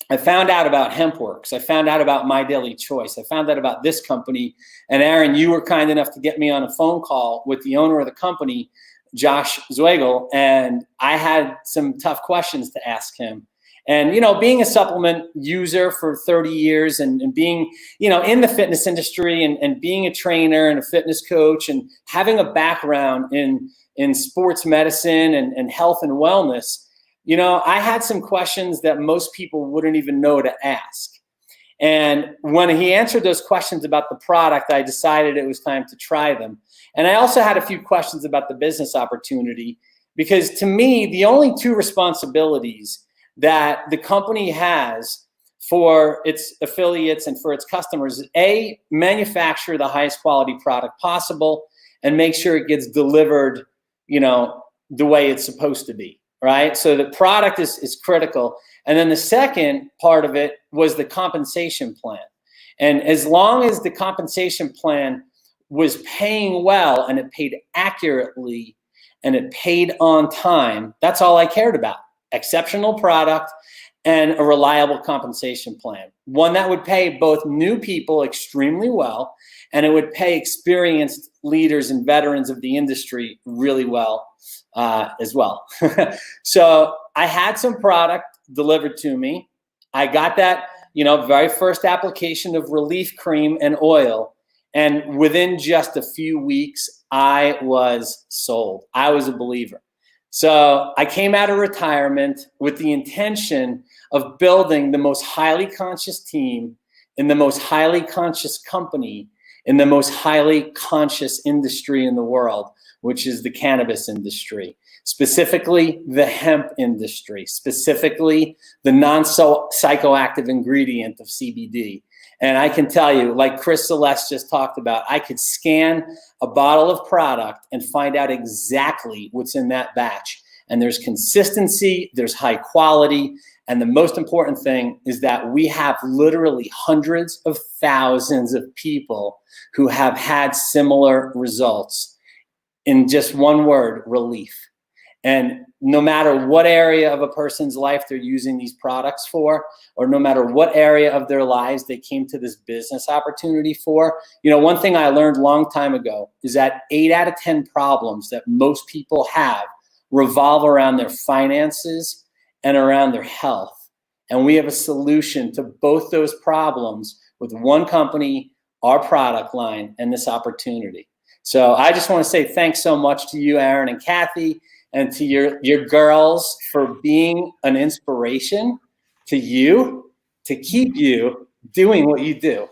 I found out about HempWorks. I found out about MyDailyChoice. I found out about this company. And Aaron, you were kind enough to get me on a phone call with the owner of the company, Josh Zweigel, and I had some tough questions to ask him. And, being a supplement user for 30 years and being, in the fitness industry and being a trainer and a fitness coach and having a background in sports medicine and health and wellness, I had some questions that most people wouldn't even know to ask. And when he answered those questions about the product, I decided it was time to try them. And I also had a few questions about the business opportunity, because to me, the only two responsibilities that the company has for its affiliates and for its customers is A, manufacture the highest quality product possible and make sure it gets delivered the way it's supposed to be, right? So the product is critical. And then the second part of it was the compensation plan. And as long as the compensation plan was paying well and it paid accurately and it paid on time, that's all I cared about. Exceptional product and a reliable compensation plan. One that would pay both new people extremely well, and it would pay experienced leaders and veterans of the industry really well as well. So I had some product delivered to me. I got that, very first application of relief cream and oil. And within just a few weeks, I was sold. I was a believer. So I came out of retirement with the intention of building the most highly conscious team in the most highly conscious company in the most highly conscious industry in the world, which is the cannabis industry. specifically the hemp industry, specifically the non-psychoactive ingredient of CBD. And I can tell you, like Chris Celeste just talked about, I could scan a bottle of product and find out exactly what's in that batch. And there's consistency, there's high quality, and the most important thing is that we have literally hundreds of thousands of people who have had similar results in just one word, relief. And no matter what area of a person's life they're using these products for, or no matter what area of their lives they came to this business opportunity for, you know, one thing I learned a long time ago is that 8 out of 10 problems that most people have revolve around their finances and around their health. And we have a solution to both those problems with one company, our product line, and this opportunity. So I just want to say thanks so much to you, Aaron and Kathy, and to your girls for being an inspiration to you, to keep you doing what you do.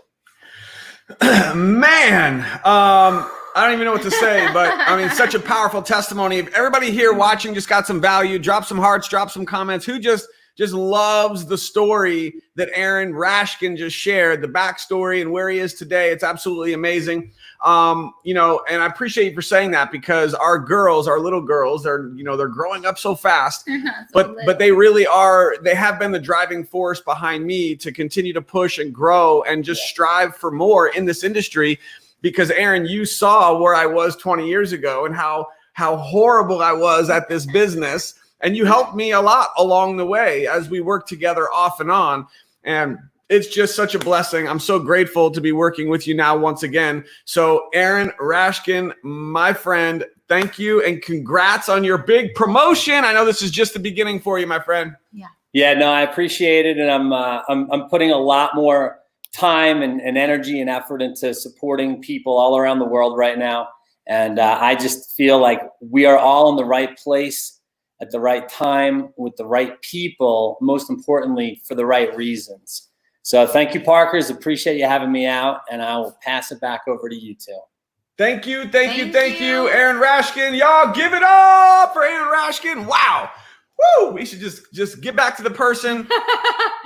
Man, I don't even know what to say, but I mean, such a powerful testimony. If everybody here watching just got some value, drop some hearts, drop some comments. Who just loves the story that Aaron Rashkin just shared, the backstory and where he is today. It's absolutely amazing. You know, and I appreciate you for saying that, because our girls, our little girls, they're growing up so fast, but they really are, they have been the driving force behind me to continue to push and grow and just strive for more in this industry. Because Aaron, you saw where I was 20 years ago and how horrible I was at this business. And you helped me a lot along the way as we worked together off and on. And it's just such a blessing. I'm so grateful to be working with you now once again. So Aaron Rashkin, my friend, thank you and congrats on your big promotion. I know this is just the beginning for you, my friend. Yeah, no, I appreciate it. And I'm putting a lot more time and energy and effort into supporting people all around the world right now. And I just feel like we are all in the right place at the right time with the right people, most importantly, for the right reasons. So thank you, Parkers. Appreciate you having me out, and I will pass it back over to you two. Thank you, thank you, Aaron Rashkin. Y'all give it up for Aaron Rashkin. Wow. Woo! We should just get back to the person.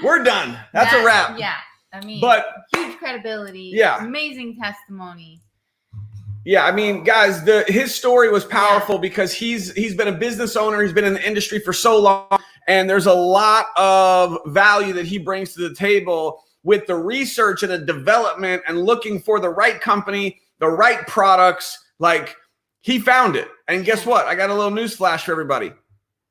We're done. That's a wrap. Yeah. I mean, but huge credibility. Yeah. Amazing testimony. Yeah, I mean, guys, his story was powerful because he's been a business owner. He's been in the industry for so long, and there's a lot of value that he brings to the table with the research and the development and looking for the right company, the right products. Like, he found it. And guess what? I got a little news flash for everybody.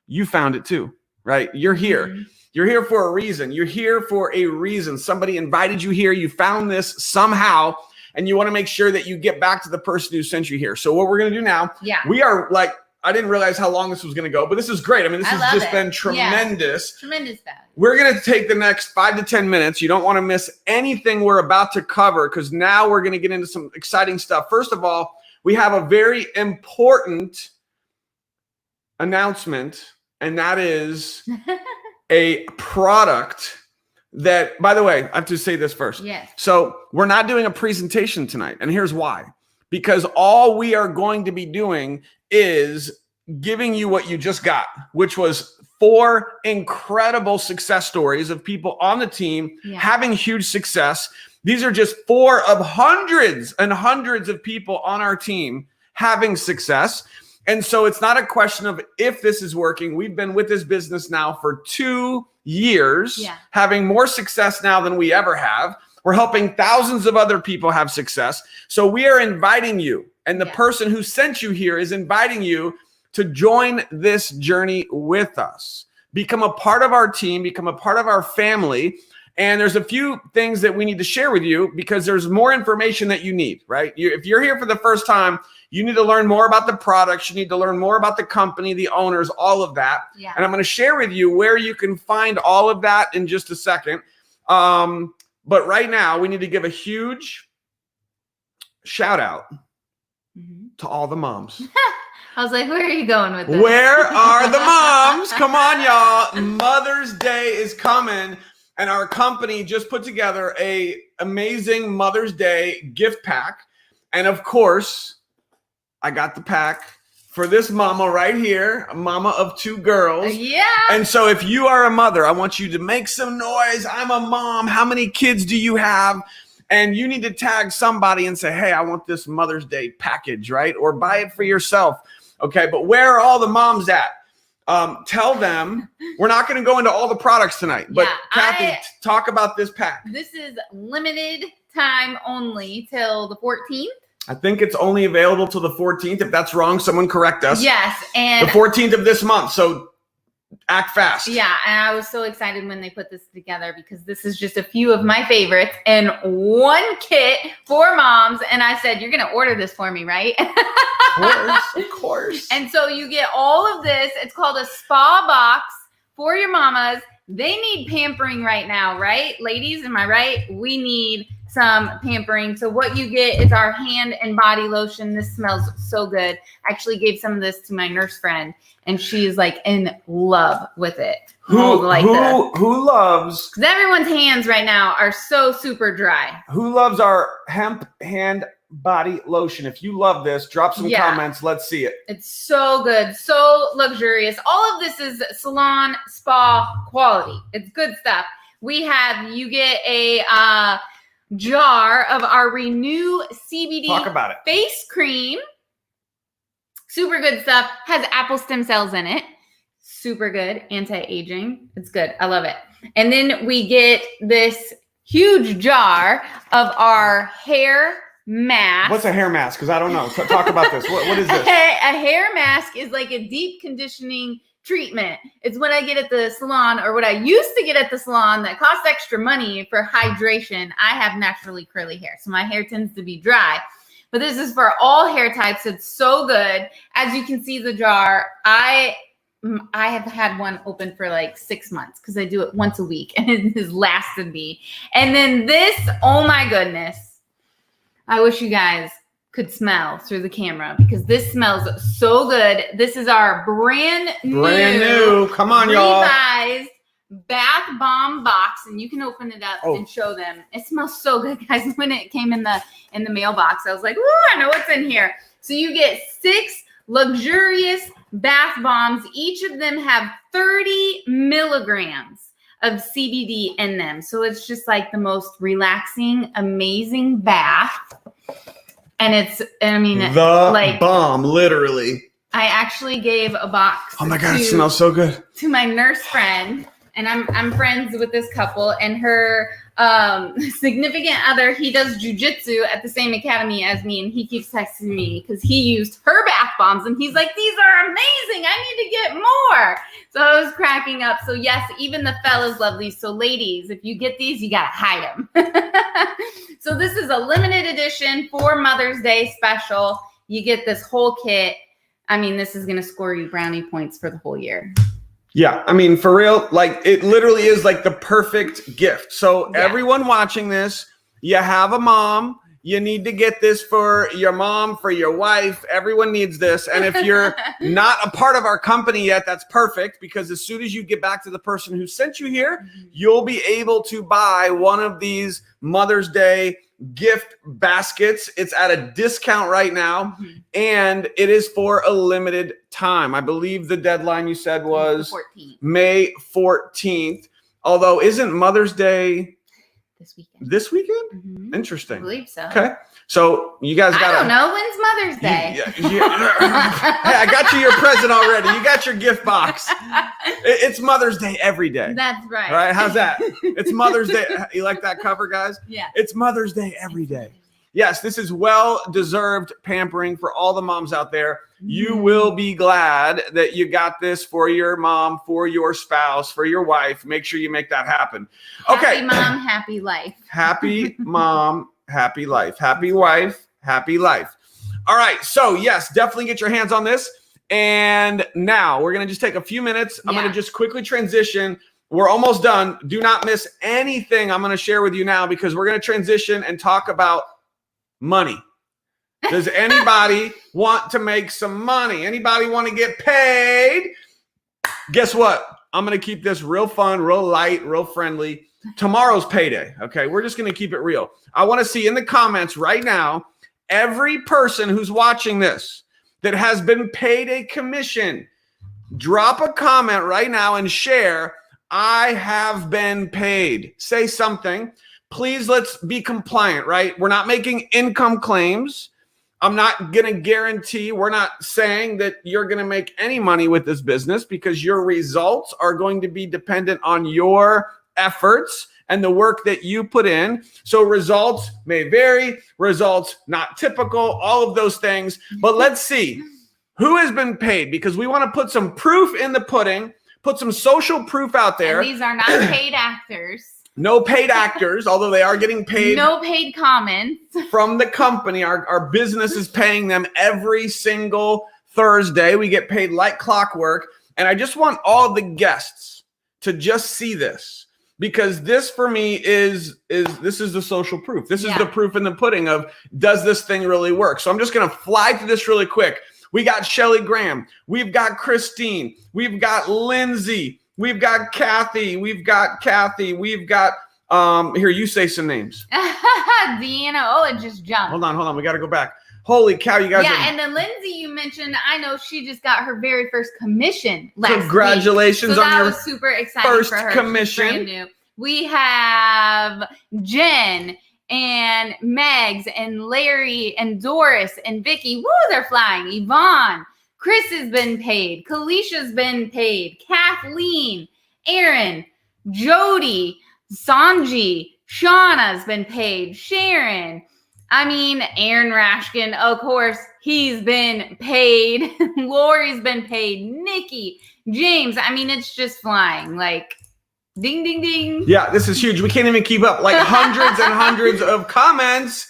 You found it too, right? You're here. Mm-hmm. You're here for a reason. You're here for a reason. Somebody invited you here. You found this somehow. And you want to make sure that you get back to the person who sent you here. So what we're going to do now, we are like, I didn't realize how long this was going to go, but this is great. I mean, this has just been tremendous. Yeah. Tremendous value. We're going to take the next 5 to 10 minutes. You don't want to miss anything we're about to cover, because now we're going to get into some exciting stuff. First of all, we have a very important announcement, and that is a product that, by the way, I have to say this first. Yes. So we're not doing a presentation tonight. And here's why. Because all we are going to be doing is giving you what you just got, which was 4 incredible success stories of people on the team having huge success. These are just 4 of hundreds and hundreds of people on our team having success. And so it's not a question of if this is working. We've been with this business now for 2 years, having more success now than we ever have. We're helping thousands of other people have success. So we are inviting you, and the person who sent you here is inviting you to join this journey with us. Become a part of our team, become a part of our family. And there's a few things that we need to share with you, because there's more information that you need, right? If you're here for the first time, you need to learn more about the products. You need to learn more about the company, the owners, all of that. Yeah. And I'm going to share with you where you can find all of that in just a second. But right now, we need to give a huge shout out to all the moms. I was like, where are you going with this? Where are the moms? Come on, y'all. Mother's Day is coming. And our company just put together an amazing Mother's Day gift pack. And of course, I got the pack for this mama right here, a mama of 2 girls. Yeah. And so if you are a mother, I want you to make some noise. I'm a mom. How many kids do you have? And you need to tag somebody and say, hey, I want this Mother's Day package, right? Or buy it for yourself. Okay, but where are all the moms at? Tell them. We're not going to go into all the products tonight, but Yeah, Kathy, talk about this pack. This is limited time only till the 14th. I think it's only available till the 14th. If that's wrong, someone correct us. Yes, and The 14th of this month. So act fast. yeah, and I was so excited when they put this together because this is just a few of my favorites and one kit for moms. And I said, you're going to order this for me, right? Of course. And so you get all of this. It's called a spa box for your mamas. They need pampering right now, right? Ladies, am I right? We need some pampering. So what you get is our hand and body lotion. This smells so good. I actually gave some of this to my nurse friend, and she's like in love with it. Who loves Because everyone's hands right now are so super dry. our hemp hand body lotion? If you love this, drop some Yeah. comments. Let's see it. It's so good, so luxurious. All of this is salon spa quality. It's good stuff. You get a jar of our Renew CBD Talk about it. face cream. Super good stuff. Has apple stem cells in it. Super good. Anti-aging. It's good. I love it. And then we get this huge jar of our hair mask. What's a hair mask? Because I don't know. So talk about this. What is this? A hair mask is like a deep conditioning treatment. It's what I get at the salon, or what I used to get at the salon, that costs extra money for hydration. I have naturally curly hair, so my hair tends to be dry. But this is for all hair types. It's so good. As you can see the jar, I have had one open for like 6 months because I do it once a week, and it has lasted me. And then this, oh my goodness. I wish you guys could smell through the camera because this smells so good. This is our brand new, Come on, y'all. revised bath bomb box, and you can open it up and show them. It smells so good, guys. When it came in the mailbox, I was like, "Ooh, I know what's in here." So you get 6 luxurious bath bombs. Each of them have 30 milligrams of CBD in them. So it's just like the most relaxing, amazing bath. And The bomb, literally. I actually gave a box. Oh my God, it smells so good. To my nurse friend, and I'm friends with this couple, and her significant other, he does jujitsu at the same academy as me, and he keeps texting me because he used her bath bombs, and he's like, these are amazing. I need to get more. So I was cracking up. So yes, even the fellas love these. So ladies, if you get these, you got to hide them. So this is a limited edition for Mother's Day special. You get this whole kit. I mean, this is going to score you brownie points for the whole year. Yeah, I mean, for real, like it literally is like the perfect gift. So everyone watching this, you have a mom, you need to get this for your mom, for your wife. Everyone needs this. And if you're not a part of our company yet, that's perfect, because as soon as you get back to the person who sent you here, you'll be able to buy one of these Mother's Day gift baskets. It's at a discount right now, and it is for a limited time. I believe the deadline you said was May 14th. Although, isn't Mother's Day this weekend? Interesting. I believe so. Okay. So you guys got to. I don't know. When's Mother's Day? Hey, I got you your present already. You got your gift box. It's Mother's Day every day. That's right. All right. How's that? It's Mother's Day. You like that cover, guys? Yeah. It's Mother's Day every day. Yes, this is well-deserved pampering for all the moms out there. You will be glad that you got this for your mom, for your spouse, for your wife. Make sure you make that happen. Okay. Happy mom, happy life. Happy mom, happy life. Happy wife, happy life. All right. So, yes, definitely get your hands on this. And now we're going to just take a few minutes. I'm going to just quickly transition. We're almost done. Do not miss anything I'm going to share with you now, because we're going to transition and talk about money. Does anybody want to make some money? Anybody want to get paid? Guess what? I'm going to keep this real fun, real light, real friendly. Tomorrow's payday. Okay. We're just going to keep it real. I want to see in the comments right now, every person who's watching this, that has been paid a commission, drop a comment right now and share, I have been paid. Say something. Please, let's be compliant, right? We're not making income claims. I'm not going to guarantee, we're not saying that you're going to make any money with this business, because your results are going to be dependent on your efforts and the work that you put in. So results may vary, results not typical, all of those things. But let's see who has been paid, because we want to put some proof in the pudding, put some social proof out there. And these are not paid actors. No paid actors, although they are getting paid. No paid comments. From the company. Our business is paying them every single Thursday. We get paid like clockwork. And I just want all the guests to just see this, because this for me is this is the social proof. This is the proof in the pudding of, does this thing really work? So I'm just going to fly through this really quick. We got Shelly Graham. We've got Christine. We've got Lindsay. We've got Kathy. We've got here, you say some names. Deanna. Oh, it just jumped. Hold on. We got to go back. Holy cow, you guys. Yeah, and then Lindsay, you mentioned, I know she just got her very first commission last week. Congratulations so on your that was super exciting first for her. commission. She's brand new. We have Jen and Megs and Larry and Doris and Vicky. Woo, they're flying. Yvonne. Chris has been paid. Kalisha's been paid. Kathleen, Aaron, Jody, Sanji, Shauna's been paid. Sharon. Aaron Rashkin, of course, he's been paid. Lori's been paid. Nikki, James. It's just flying. Like, ding, ding, ding. Yeah, this is huge. We can't even keep up. Like hundreds and hundreds of comments.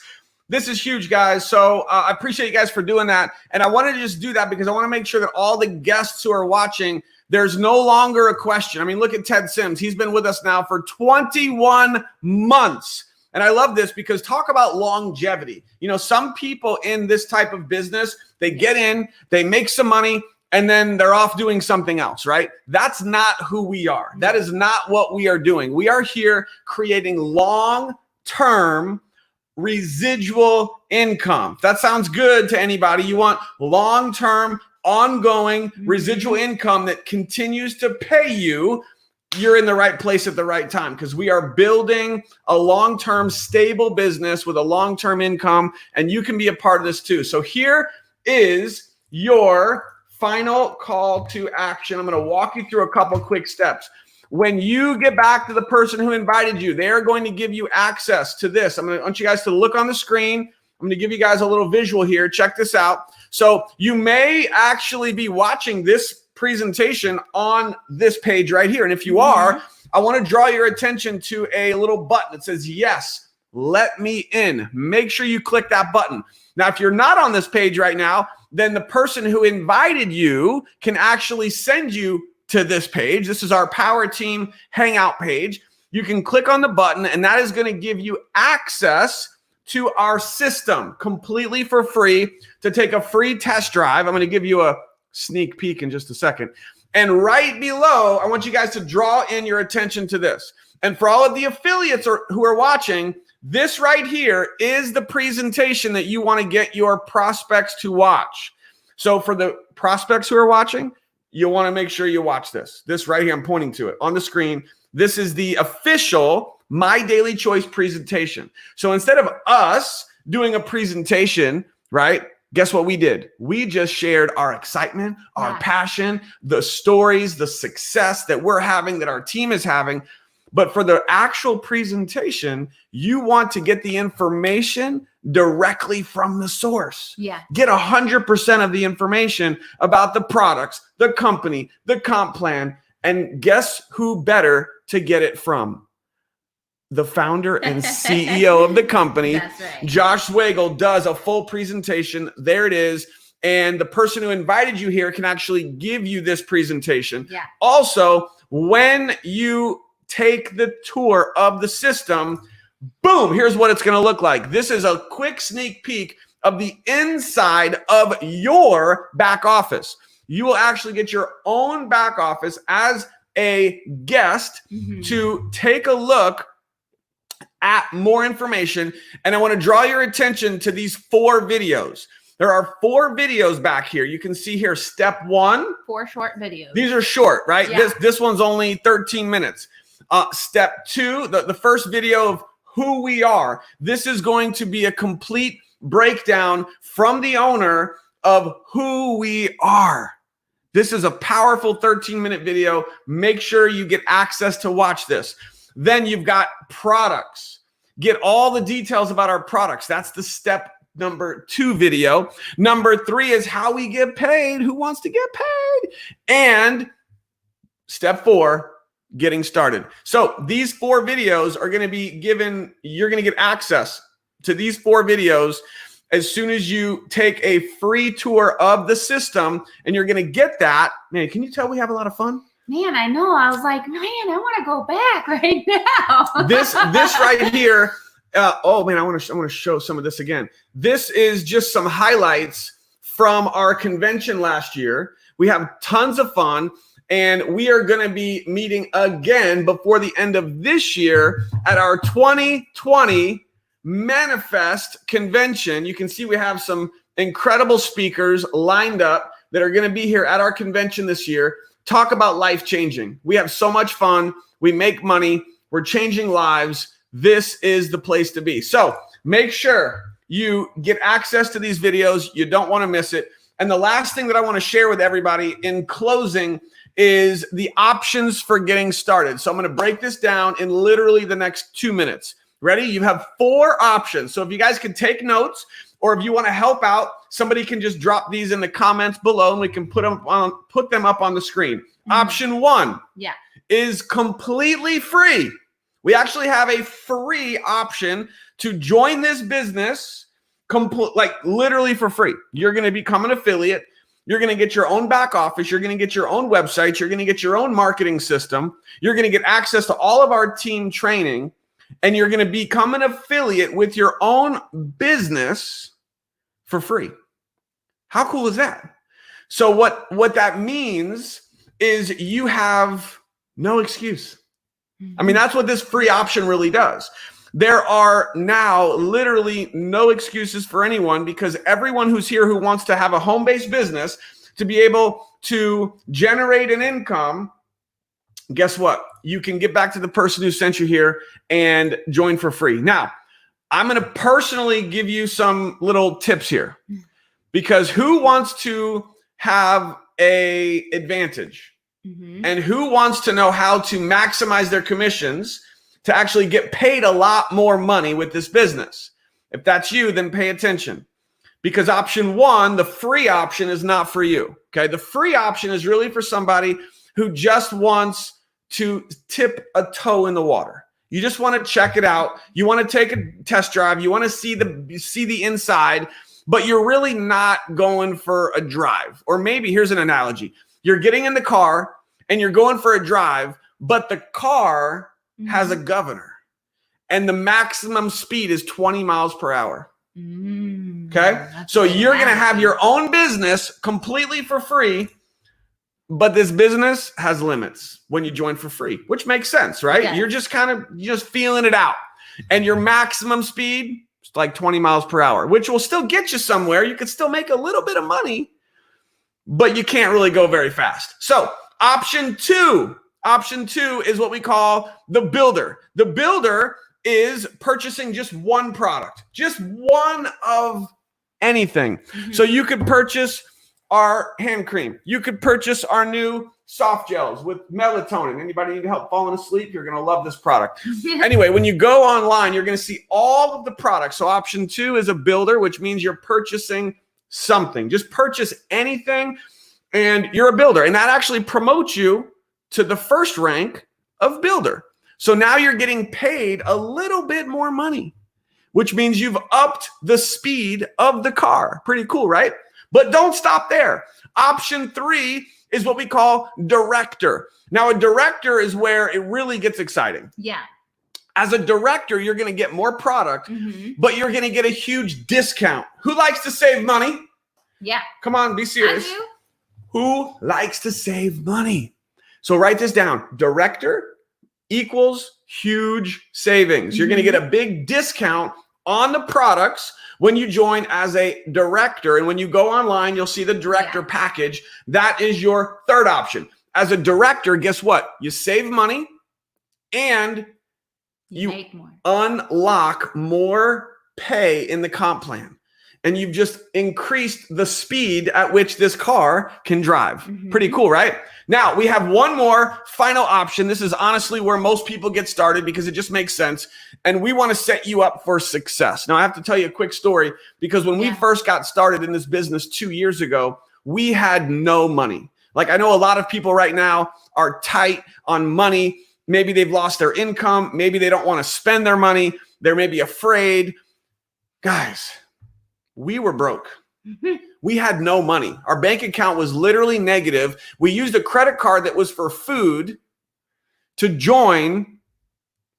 This is huge, guys. So I appreciate you guys for doing that. And I wanted to just do that because I want to make sure that all the guests who are watching, there's no longer a question. Look at Ted Sims. He's been with us now for 21 months. And I love this because talk about longevity. Some people in this type of business, they get in, they make some money, and then they're off doing something else, right? That's not who we are. That is not what we are doing. We are here creating long-term residual income. If that sounds good to anybody, you want long-term, ongoing residual income that continues to pay you, you're in the right place at the right time, because we are building a long-term stable business with a long-term income, and you can be a part of this too. So here is your final call to action. I'm going to walk you through a couple quick steps. When you get back to the person who invited you, they're going to give you access to this. I want you guys to look on the screen. I'm going to give you guys a little visual here. Check this out. So you may actually be watching this presentation on this page right here. And if you are, I want to draw your attention to a little button that says, yes, let me in. Make sure you click that button. Now, if you're not on this page right now, then the person who invited you can actually send you to this page. This is our Power Team Hangout page. You can click on the button, and that is going to give you access to our system completely for free to take a free test drive. I'm going to give you a sneak peek in just a second. And right below, I want you guys to draw in your attention to this. And for all of the affiliates who are watching, this right here is the presentation that you want to get your prospects to watch. So for the prospects who are watching, you'll want to make sure you watch this. This right here, I'm pointing to it on the screen. This is the official My Daily Choice presentation. So instead of us doing a presentation, right, guess what we did? We just shared our excitement, our passion, the stories, the success that we're having, that our team is having. But for the actual presentation, you want to get the information directly from the source. Yeah. Get 100% of the information about the products, the company, the comp plan, and guess who better to get it from? The founder and CEO of the company. That's right. Josh Swagel does a full presentation. There it is. And the person who invited you here can actually give you this presentation. Yeah. Also, when you take the tour of the system, boom, here's what it's going to look like. This is a quick sneak peek of the inside of your back office. You will actually get your own back office as a guest to take a look at more information. And I want to draw your attention to these 4 videos. There are 4 videos back here. You can see here, step 1. 4 short videos. These are short, right? Yeah. This one's only 13 minutes. Step 2, the first video of who we are. This is going to be a complete breakdown from the owner of who we are. This is a powerful 13-minute video. Make sure you get access to watch this. Then you've got products. Get all the details about our products. That's the step number 2 video. Number 3 is how we get paid. Who wants to get paid? And step 4, getting started. So these 4 videos are going to be given, you're going to get access to these 4 videos as soon as you take a free tour of the system, and you're going to get that. Man, can you tell we have a lot of fun? Man, I know. I was like, man, I want to go back right now. This right here. Oh man, I want to show some of this again. This is just some highlights from our convention last year. We have tons of fun, and we are going to be meeting again before the end of this year at our 2020 Manifest convention. You can see we have some incredible speakers lined up that are going to be here at our convention this year. Talk about life changing. We have so much fun. We make money. We're changing lives. This is the place to be. So make sure you get access to these videos. You don't want to miss it. And the last thing that I want to share with everybody in closing is the options for getting started. So I'm going to break this down in literally the next 2 minutes. Ready? You have 4 options. So if you guys can take notes, or if you want to help out, somebody can just drop these in the comments below and we can put them up on the screen. Mm-hmm. Option 1 is completely free. We actually have a free option to join this business literally for free. You're going to become an affiliate. You're going to get your own back office. You're going to get your own website. You're going to get your own marketing system. You're going to get access to all of our team training. And you're going to become an affiliate with your own business for free. How cool is that? So what that means is you have no excuse. I mean, that's what this free option really does. There are now literally no excuses for anyone, because everyone who's here who wants to have a home-based business to be able to generate an income, guess what? You can get back to the person who sent you here and join for free. Now, I'm going to personally give you some little tips here, because who wants to have an advantage? Mm-hmm. And who wants to know how to maximize their commissions to actually get paid a lot more money with this business? If that's you, then pay attention, because option 1, the free option, is not for you. Okay. The free option is really for somebody who just wants to tip a toe in the water. You just want to check it out. You want to take a test drive. You want to see the inside, but you're really not going for a drive. Or maybe here's an analogy. You're getting in the car and you're going for a drive, but the car has a governor and the maximum speed is 20 miles per hour. Okay. So you're going to have your own business completely for free, but this business has limits when you join for free, which makes sense, right? Yeah. You're just feeling it out. And your maximum speed is like 20 miles per hour, which will still get you somewhere. You could still make a little bit of money, but you can't really go very fast. So option 2 is what we call the builder. The builder is purchasing just one product, just one of anything. Mm-hmm. So you could purchase our hand cream. You could purchase our new soft gels with melatonin. Anybody need help falling asleep? You're going to love this product. Anyway, when you go online, you're going to see all of the products. So option 2 is a builder, which means you're purchasing something. Just purchase anything and you're a builder. And that actually promotes you to the first rank of builder. So now you're getting paid a little bit more money, which means you've upped the speed of the car. Pretty cool, right? But don't stop there. Option 3 is what we call director. Now, a director is where it really gets exciting. Yeah. As a director, you're going to get more product, but you're going to get a huge discount. Who likes to save money? Yeah. Come on, be serious. I do. Who likes to save money? So write this down. Director equals huge savings. You're going to get a big discount on the products when you join as a director. And when you go online, you'll see the director package. That is your third option. As a director, guess what? You save money and you make more. Unlock more pay in the comp plan. And you've just increased the speed at which this car can drive. Pretty cool, right? Now, we have one more final option. This is honestly where most people get started because it just makes sense. And we want to set you up for success. Now, I have to tell you a quick story because when we first got started in this business 2 years ago, we had no money. Like, I know a lot of people right now are tight on money. Maybe they've lost their income. Maybe they don't want to spend their money. They're maybe afraid. Guys, we were broke. We had no money. Our bank account was literally negative. We used a credit card that was for food to join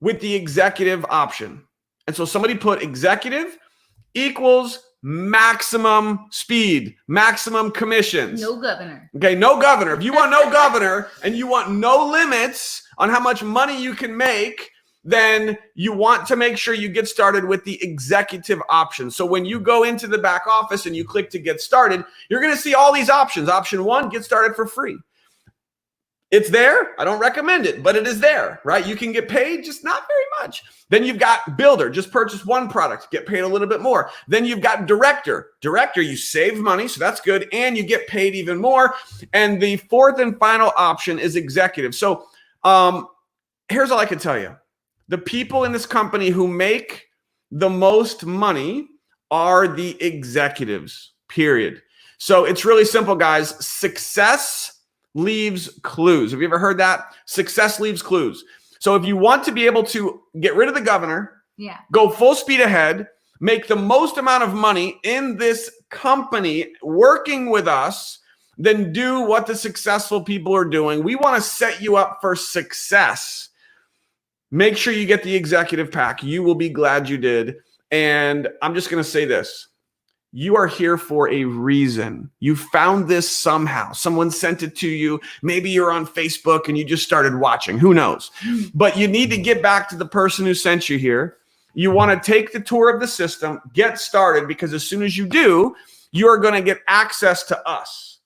with the executive option. And so somebody put executive equals maximum speed, maximum commissions. No governor. Okay, no governor. If you want no governor and you want no limits on how much money you can make, then you want to make sure you get started with the executive option. So when you go into the back office and you click to get started, you're going to see all these options. Option 1, get started for free. It's there. I don't recommend it, but it is there, right? You can get paid, just not very much. Then you've got builder, just purchase one product, get paid a little bit more. Then you've got director. Director, you save money, so that's good, and you get paid even more. And the fourth and final option is executive. So here's all I can tell you. The people in this company who make the most money are the executives, period. So it's really simple, guys. Success leaves clues. Have you ever heard that? Success leaves clues. So if you want to be able to get rid of the governor, go full speed ahead, make the most amount of money in this company working with us, then do what the successful people are doing. We want to set you up for success. Make sure you get the executive pack. You will be glad you did. And I'm just going to say this. You are here for a reason. You found this somehow. Someone sent it to you. Maybe you're on Facebook and you just started watching. Who knows? But you need to get back to the person who sent you here. You want to take the tour of the system, get started, because as soon as you do, you are going to get access to us.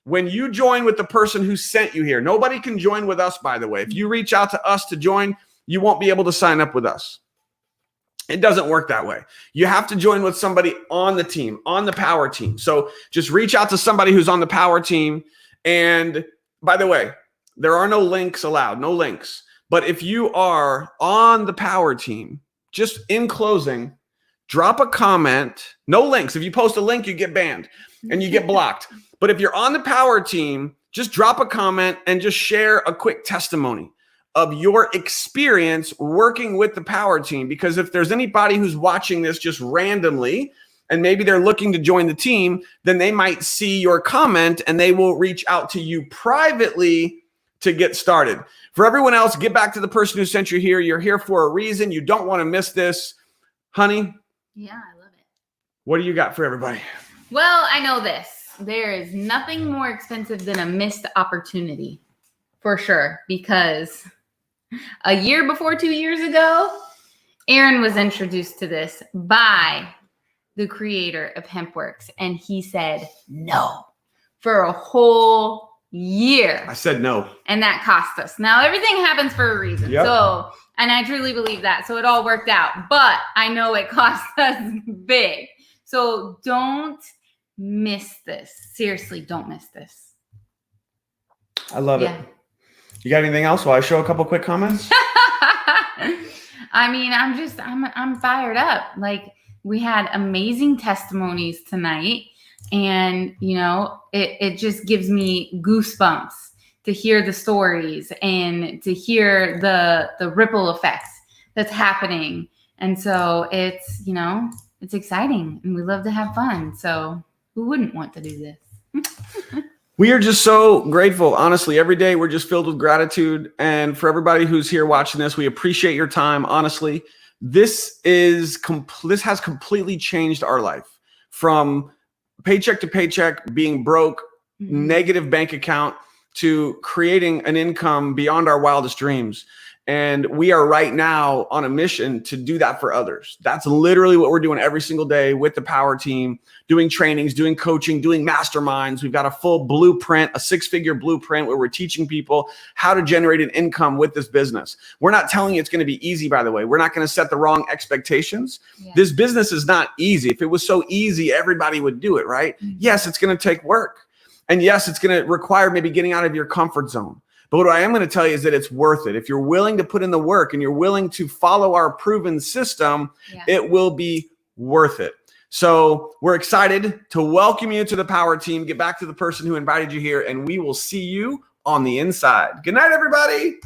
When you join with the person who sent you here, nobody can join with us, by the way. If you reach out to us to join, you won't be able to sign up with us. It doesn't work that way. You have to join with somebody on the team, on the power team. So just reach out to somebody who's on the power team. And by the way, there are no links allowed, no links. But if you are on the power team, just in closing, drop a comment, no links. If you post a link, you get banned and you get blocked. But if you're on the power team, just drop a comment and just share a quick testimony of your experience working with the power team. Because if there's anybody who's watching this just randomly and maybe they're looking to join the team, then they might see your comment and they will reach out to you privately to get started. For everyone else, get back to the person who sent you here. You're here for a reason. You don't want to miss this. Honey? Yeah, I love it. What do you got for everybody? Well, I know this. There is nothing more expensive than a missed opportunity, for sure, because a year before 2 years ago, Aaron was introduced to this by the creator of HempWorks, and he said no for a whole year. I said no. And that cost us. Now, everything happens for a reason. Yep. So, and I truly believe that. So it all worked out, but I know it cost us big. So don't miss this. Seriously, don't miss this. I love it. You got anything else while I show a couple quick comments? I mean, I'm fired up. Like, we had amazing testimonies tonight, and you know, it just gives me goosebumps to hear the stories and to hear the ripple effects that's happening. And so it's, you know, it's exciting and we love to have fun. So who wouldn't want to do this? We are just so grateful. Honestly, every day we're just filled with gratitude. And for everybody who's here watching this, we appreciate your time. Honestly, this has completely changed our life from paycheck to paycheck, being broke, negative bank account, to creating an income beyond our wildest dreams. And we are right now on a mission to do that for others. That's literally what we're doing every single day with the Power team, doing trainings, doing coaching, doing masterminds. We've got a full blueprint, a 6-figure blueprint where we're teaching people how to generate an income with this business. We're not telling you it's going to be easy, by the way. We're not going to set the wrong expectations. Yeah. This business is not easy. If it was so easy, everybody would do it, right? Mm-hmm. Yes, it's going to take work. And yes, it's going to require maybe getting out of your comfort zone. But what I am going to tell you is that it's worth it. If you're willing to put in the work and you're willing to follow our proven system, it will be worth it. So we're excited to welcome you to the Power team. Get back to the person who invited you here, and we will see you on the inside. Good night, everybody.